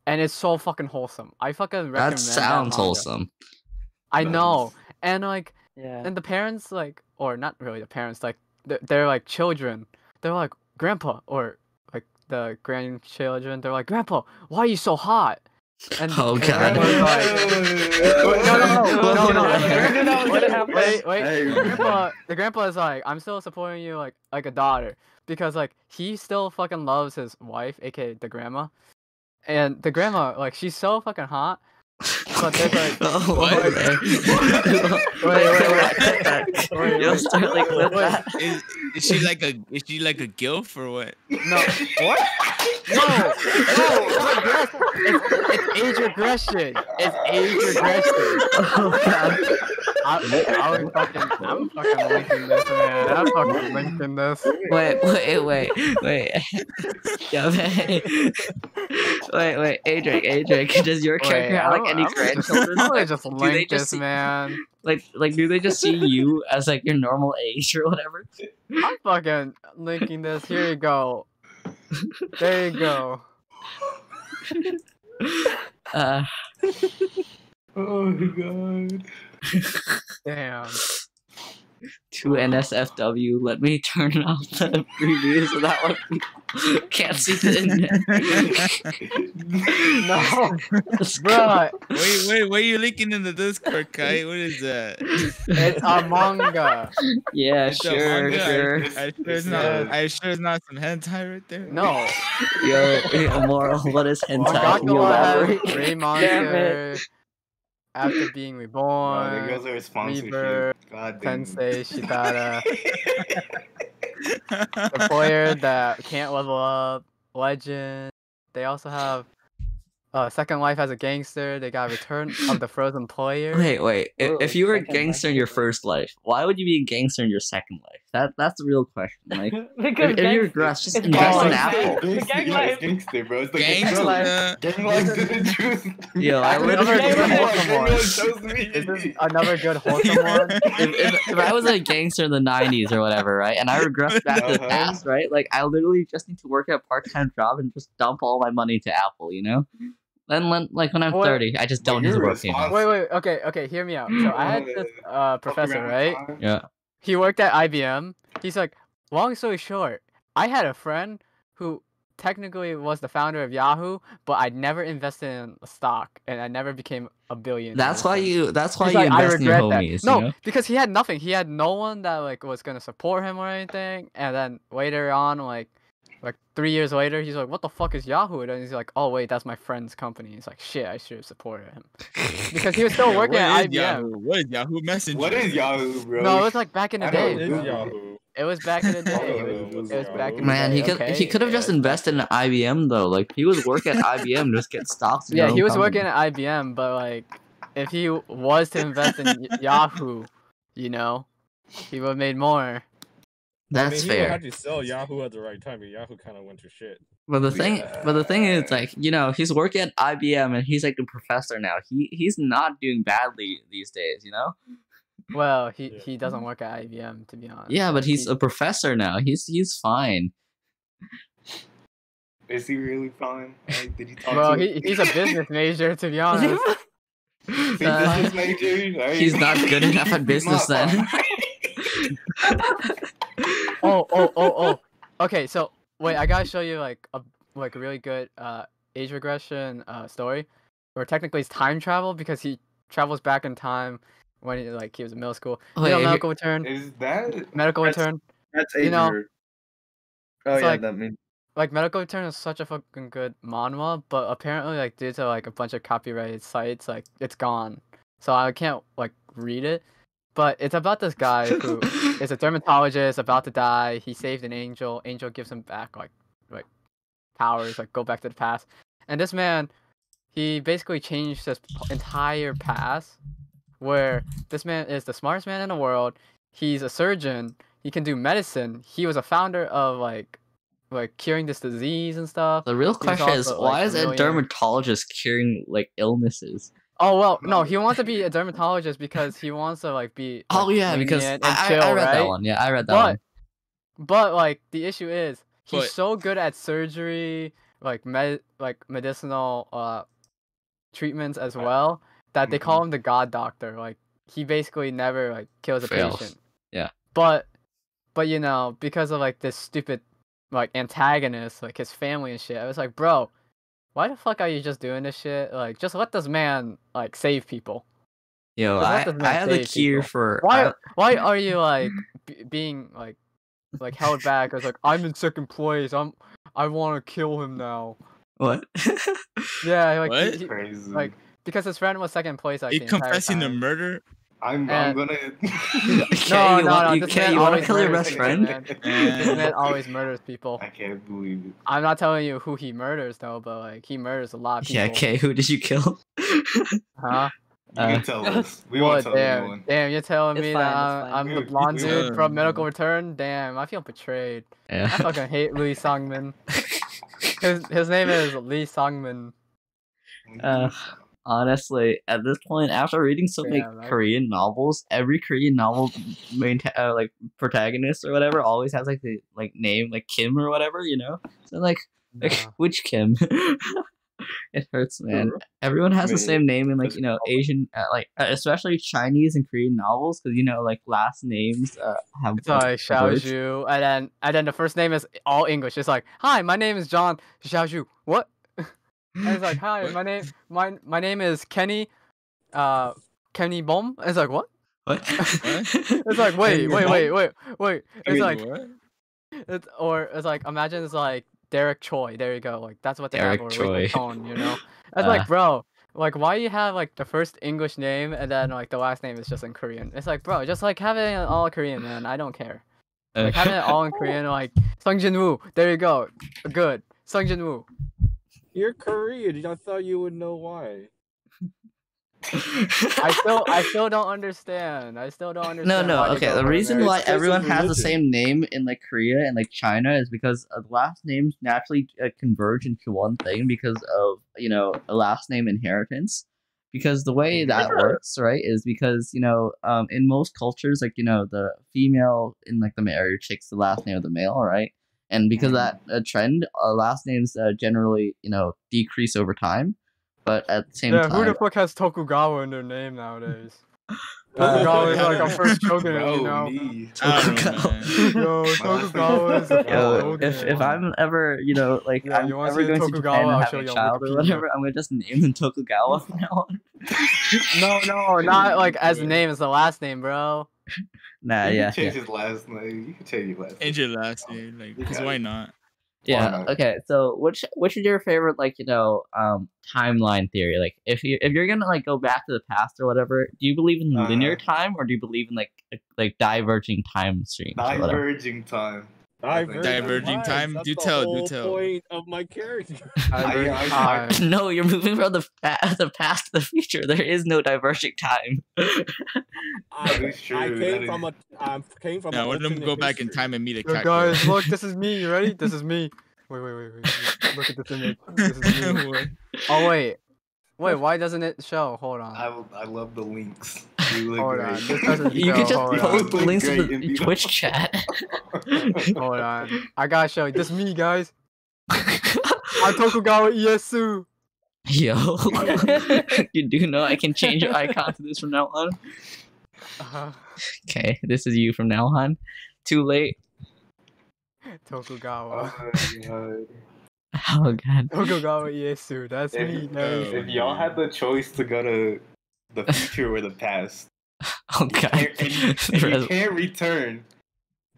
and it's so fucking wholesome. I fucking recommend That sounds manga. wholesome. I know, and like, Yeah. and the parents like, or not really the parents, like they're like children. They're like grandpa, or like the grandchildren. They're like grandpa, why are you so hot? And Oh, and God. grandpa's like, no. Wait. Hey. The grandpa is like, I'm still supporting you like a daughter because like he still fucking loves his wife, aka the grandma, and the grandma like she's so fucking hot. But there's like, Oh, What? Wait. You'll start like with that. Is she like a gilf or what? No, what? No, it's age regression. It's age regression. Oh god. I'm fucking linking this, man. I'm fucking linking this. Wait. Yeah, wait, Adric, does your character have like any grandchildren? I'm Like, just do they link just this, see, man. like do they just see you as like your normal age or whatever? I'm fucking linking this. Here you go. There you go. Oh my god. Damn. to NSFW. Let me turn off the preview so that way people can't see the No, bro, Wait, what are you linking in the Discord, Kai? What is that? it's a manga. Yeah, It's a sure, manga? sure. I sure it's not some hentai right there. No, Yo, Moral, what is hentai? Can you Mangaka has elaborate? Three Damn Monster, After Being Bro, Reborn, there goes our sponsorship. Rebirth, God damn. Tensei, Shitara, the player that can't level up, Legend. They also have Second Life as a Gangster. They got Return of the Frozen Player. Wait. If you were a Second gangster in life. your first life, why would you be a gangster in your second life? That's the real question. Like, Because if you gangs- regress, just it's invest in gang Apple. life. The gang Yeah, life. it's gangster, bro. It's the Gangsta. gang life to the truth. Yo, I Another literally. good wholesome Gang one. life chose me. This is another good wholesome one. If I was a gangster in the 90s or whatever, right, and I regress back to the Uh-huh. past, right, like, I literally just need to work at a part-time job and just dump all my money to Apple, you know? Then, like, when I'm What? 30, I just don't need to you're work anymore. Wait, okay, hear me out. So I had this professor, right? Yeah. He worked at IBM. He's like, long story short, I had a friend who technically was the founder of Yahoo, but I never invested in stock and I never became a billionaire. That's why you He's invest like, in I your regret that. homies, No, you know? because he had nothing. He had no one that like was gonna support him or anything. And then later on, like 3 years later, he's like, "What the fuck is Yahoo?" And he's like, "Oh wait, that's my friend's company." He's like, "Shit, I should have supported him," because he was still working What at is IBM. Yahoo? What is Yahoo Messenger? What is Yahoo, bro? No, it was like back in the I know day. it What is is Yahoo? It was back in the day. Oh, It was what's back in the Man, day. he could have Okay? just It was back invested in IBM though. Like he was working at IBM, just get stocks. In your Yeah, own he was company. working at IBM, but like, if he was to invest in Yahoo, you know, he would have made more. That's He would fair. have to sell Yahoo at the right time, but Yahoo kind of went to shit. But the thing is, like, you know, he's working at IBM and he's like a professor now. He's not doing badly these days, you know. Well, he doesn't work at IBM, to be honest. Yeah, but he's a professor now. He's fine. Is he really fine? Like, did you talk Well, to him? he's a business major, to be honest. Is he business major? Like, He's not good enough at he's business not then. fine. Oh. Okay, so wait, I gotta show you like a really good age regression story, where technically it's time travel because he travels back in time when he was in middle school. You know, Wait, medical return. Is that Medical That's- return. That's You know, Adrian. Oh it's yeah, like- that means. Like medical return is such a fucking good manhwa, but apparently like due to like a bunch of copyrighted sites, like it's gone. So I can't like read it. But it's about this guy who is a dermatologist about to die. He saved an angel. Angel gives him back like powers, like go back to the past. And this man, he basically changed his entire past. Where this man is the smartest man in the world. He's a surgeon. He can do medicine. He was a founder of like curing this disease and stuff. The real He was question is, also, why like, is a a millionaire. dermatologist curing like illnesses? Oh well, no, he wants to be a dermatologist because he wants to like be. Oh like, yeah, because lenient and I chill, read right? that one. Yeah, I read that But one. but like the issue is he's But- so good at surgery, like medicinal treatments as well that they call him the God Doctor. Like he basically never like kills a Fails. patient. Yeah. But you know, because of like this stupid like antagonist, like his family and shit, I was like, bro, why the fuck are you just doing this shit? Like, just let this man like save people. Yo, Just let I this man have the save cure people. for Why are you like being like held back? It's like I'm in second place. I want to kill him now. what? Yeah, like What? crazy? like because his friend was second place. Like He the entire confessing to time. murder? I'm and- gonna. Okay, you want this okay, man you want to always kill your murders best people, friend? man. This Uh, man always murders people. I can't believe it. I'm not telling you who he murders though, but like he murders a lot of people. Yeah, okay, who did you kill? Huh? You can tell us. We What? won't tell Damn, anyone. damn, you're telling It's me fine, that it's fine. I'm the We- blonde we dude won't. from Medical Return? Damn, I feel betrayed. I Yeah. fucking hate Lee Sungmin. His name is Lee Sungmin. Honestly, at this point, after reading so many Yeah, right. Korean novels, every Korean novel like protagonist or whatever always has like the like name like Kim or whatever, you know. So like Nah. which Kim? It hurts, man. Everyone has the same name in like Asian, especially Chinese and Korean novels, because like last names have It's like words. Xiaoju, and then the first name is all English. It's like, hi, my name is John Xiaoju. What? And it's like, hi, my name is Kenny, Kenny Bom. It's like, what? What? It's like, wait. It's like, what? it's like, imagine it's like Derek Choi. There you go. Like that's what they Derek have. Choi. Tone, It's like, bro, like why you have like the first English name and then like the last name is just in Korean? It's like, bro, just like have it in all Korean, man. I don't care. Like having it all in Korean, like Sung Jin Woo. There you go. Good. Sung Jin Woo. You're Korean. I thought you would know why. I still don't understand. No. Okay, the reason why everyone has the same name in like Korea and like China is because last names naturally converge into one thing because of a last name inheritance. Because the way that works, right, is because in most cultures, like the female in like the marriage takes the last name of the male, right? And because of that trend, last names generally decrease over time. But at the same time, who the fuck has Tokugawa in their name nowadays? Tokugawa is like our first shogun, Tokugawa is if I'm ever like I'm ever going to Japan and have a child or whatever, I'm gonna just name them Tokugawa from now on. No, not like as the name, as the last name, bro. Nah, you yeah. can change his last name. You can change your last name. Change your last name, like, because why not? Yeah. Okay. So, which is your favorite, timeline theory? Like, if you're gonna go back to the past or whatever, do you believe in linear time or do you believe in like diverging time streams? Diverging time. Diverging time. That's Do the tell. whole point of my character. No, you're moving from the past to the future. There is no diverging time. I came from a. Yeah, I want them to go back in time and meet a cat. Guys, look, this is me. You ready? This is me. Wait. Look at this image. This is me. Oh wait. Why doesn't it show? Hold on. I love the links. Hold on. This doesn't You show. can just Hold post the on. links in the Twitch chat. Hold on. I gotta show you. This is me, guys. I'm Tokugawa Ieyasu. Yo, you do know I can change your icon to this from now on. Okay, this is you from now on. Too late. Tokugawa. Oh god. Tokugawa Ieyasu. That's me, guys. If y'all had the choice to go to the future or the past, oh god, and you can't return,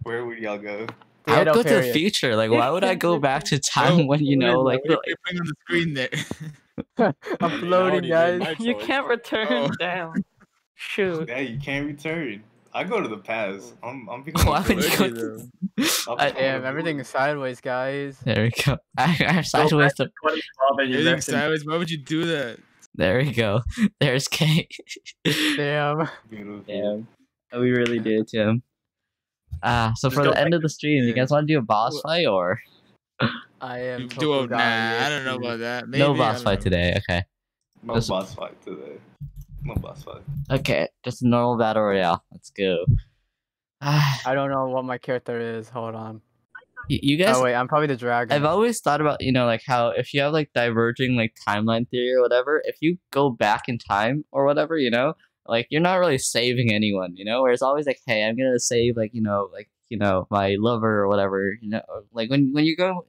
where would y'all go? I would go to the future. Like, why would I go back to time when you're putting on the screen there? I'm floating, guys. You can't return. Damn. Shoot. Yeah, you can't return. I go to the past. I'm Why would you go Damn, everything is sideways, guys. There we go. I sideways to. Everything sideways. Why would you do that? There we go. There's Kate. Damn. Damn. We really did, Tim. So for the end of the stream, you guys want to do a boss fight or? I am. Nah, I don't know about that. Maybe, no boss fight today. Okay. No boss fight today. No boss fight. Okay, just a normal battle royale. Let's go. I don't know what my character is. Hold on. You guys. Oh wait, I'm probably the dragon. I've always thought about how if you have diverging timeline theory or whatever, if you go back in time or whatever, you're not really saving anyone, where it's always hey, I'm gonna save my lover or whatever, when you go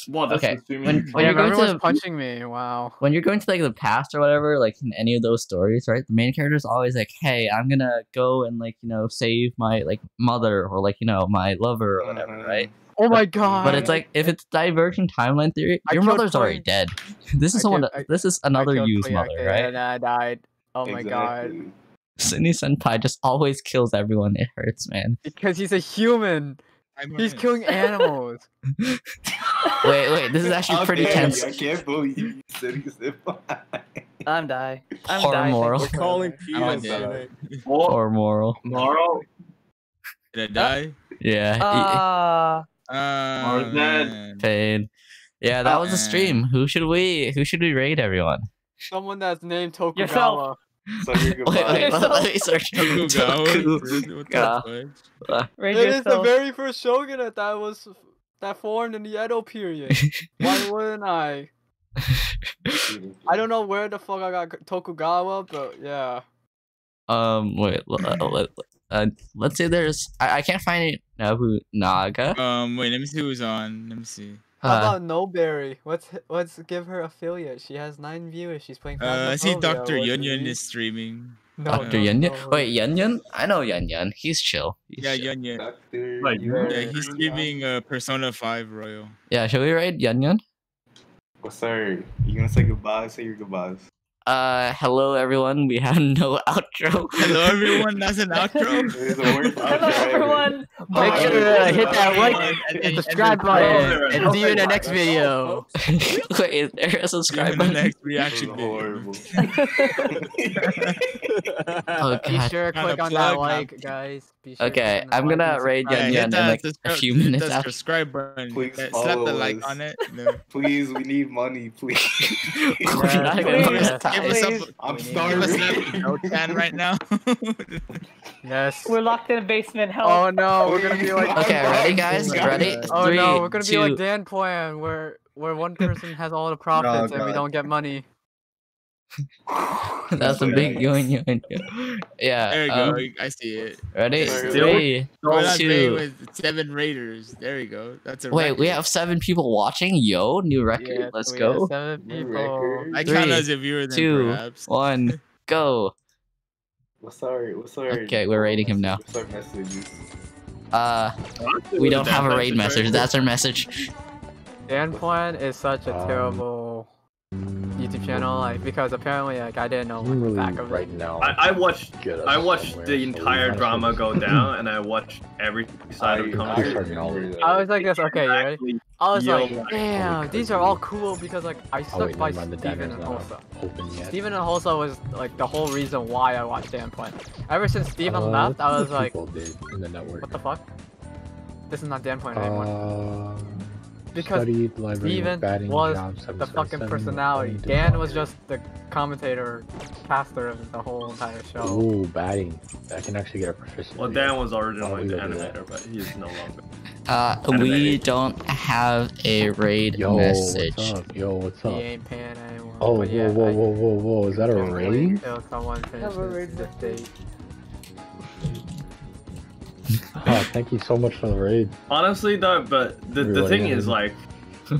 Well, that's okay, assuming when you're going to punching me, wow. When you're going to the past or whatever, in any of those stories, right? The main character is always hey, I'm gonna go and save my mother or my lover or whatever, right? Oh my god! But it's if it's divergent timeline theory, your mother's already dead. This is this is another Yu's mother, right? And I died. Oh my god. Sydney Senpai just always kills everyone. It hurts, man. Because he's a human. He's killing animals. Wait. This is actually pretty tense. I can't believe you Sydney Senpai. I'm dying. Poor moral. We're calling Poor moral. Moral. Did I die? Yeah. Moral's dead. Pain. Yeah, that was the stream. Who should we raid, everyone? Someone that's named Tokugawa. Yourself. So you're wait, let me search. Tokugawa. Raid It is the yourself. very first shogunate that formed in the Edo period. Why wouldn't I? I don't know where the fuck I got Tokugawa, but yeah. Wait. Let's say there's. I can't find it. Nobunaga. Wait, let me see who's on. Let me see. How about Noberry? Let's give her affiliate. She has 9 viewers. She's playing. I see Phasmophobia. Dr. What's Yun Yun the- is streaming. No, Dr. Yun Yun? Wait, Yun Yun? I know Yun Yun. He's chill. Yeah, Yun Yun. Like, Yeah, he's streaming Persona 5 Royal. Yeah, shall we raid Yun Yun? Well, sir, you gonna say goodbye? Say your goodbyes. Hello everyone. We have no outro. Hello everyone, that's an outro. Hello everyone. Make sure to hit that like and subscribe button, and see you in the next video. Wait, is there a subscribe The button? next reaction video. Horrible. Oh Be god. sure to Kinda click on plug, that like, guys. Be sure to Okay, click on that I'm like gonna and raid subscribe. Yun Yun in like a few minutes That after. subscribe button. Please Slap follow the like us. on it. No. Please, we need money, please. We're not even please. monetized. I'm Give us starving. no can right now. Yes. We're locked in a basement. Help. Oh no, we're gonna be like. Okay, ready guys? Ready? Oh Three, no, we're gonna be two- like Dan Plan, where one person has all the profits and we God. don't get money. That's a big Yun Yun. Yeah. There you go. I see it. Ready? Still- 3, We're not playing 2. with 7 raiders. There you go. That's a Wait, we record. have 7 people watching. Yo, new record. Yeah, Let's we go. have 7 New people. record. I count 3, as a viewer then 2, perhaps. 1, go. What's our Okay, we're rating him now. What's our messages? We don't have a raid message. That's our message. Dan Plan is such a terrible YouTube channel, like because apparently like I didn't know like, the back of it. now. I watched the entire drama go down, and I watched every side of the conversation. I was like this. Okay, you ready? Actually, I was like, Yo. damn, these are all cool because like I stuck wait, by never mind, the Steven damage and not Hulsa. open yet. Steven and Hulsa was like the whole reason why I watched Dan Plan. Ever since Steven left, I was like, People did in the network. what the fuck? This is not Dan Plan anymore. Because studied library Steven batting was job the fucking 777, personality. playing Dan was defense. just the commentator, caster of the whole entire show. Ooh, batting. I can actually get a proficiency. Well, Dan was originally Oh, we the gotta do that. animator, but he's no longer. We don't have a raid Yo, message. what's up? Yo, what's He up? ain't paying anyone. Oh, but yeah, whoa! Is that a raid? Until someone finishes the date. Oh, thank you so much for the raid. Honestly, though, but the Everybody thing had is, it. like,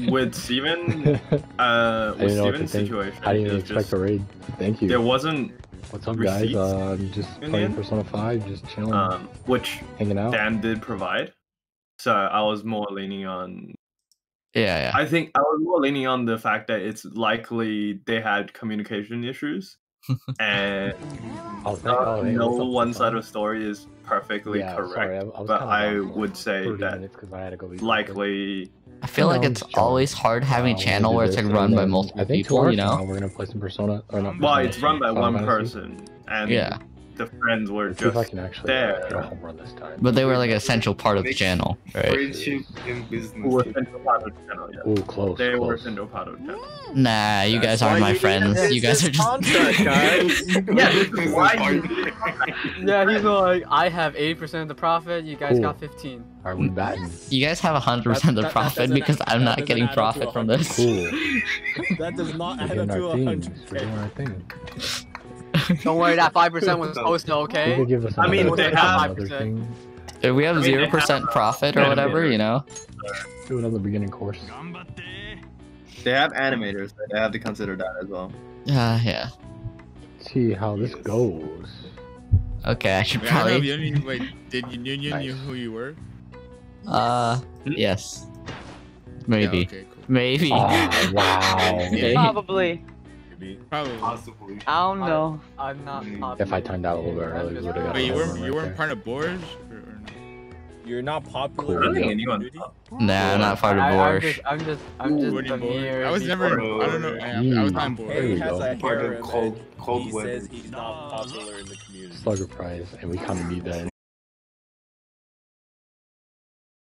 with Steven, I with didn't know what to Steven's think. situation, I didn't even it was expect just, a raid. Thank you. there wasn't, What's up, guys? receipts I'm just in the playing end. Persona 5, just chilling, which hanging out. Dan did provide. So I was more leaning on. Yeah. I think I was more leaning on the fact that it's likely they had communication issues, and Oh, hey, no what's up, one what's side up? of the story is perfectly Yeah, correct. sorry, I was but kinda I gone for, would say 30 that minutes 'cause I had to go eat likely. I feel like it's always hard having a channel where it's like run by multiple I think people, tomorrow you know? we're gonna play some Persona. Or not Well, Persona, it's run by Final one Fantasy. person, and Yeah. the friends were Let's see if I just can actually there. get a home run this time. But they were like an essential part of the channel, right? Friendship in business. Who were central part of the channel, yeah. Ooh, close. They were close. central part of the channel. Nah, you guys aren't my friends. You guys are just. Yeah, this is why Yeah, he's like, I have 80% of the profit. You guys Cool. got 15. Are we batting? You guys have 100% of the profit because I'm not getting profit from this. Cool. That does not We're add doing up to our thing. 100. We're doing our thing. Don't worry, that 5% was posted, You okay? could give us I mean, another- they have- another thing. If we have I mean, they 0% have, profit or whatever, you know? Do another beginning course. They have animators, but they have to consider that as well. Yeah. See how this goes. Okay, I should Wait, I don't know if probably. Yun, wait, did Yun Yun knew who you were? Yes. Maybe. Yeah, okay, cool. Maybe. Oh, wow. Maybe. Probably. Probably. Possibly. I don't know. I'm not popular. If I timed out a little bit early, we would've got Wait, you a home weren't run you right weren't there. part of Boars? Or no? You're not Cool. popular I in think the anyone. community. Nah, I'm not part of I'm Borscht. just What do you a Boars? mere I was never. I don't know. I was not in There Hey, we he has go. a Part of harem cold and cold he weather. says he's not popular in the community. Slugger prize, and we kind of need that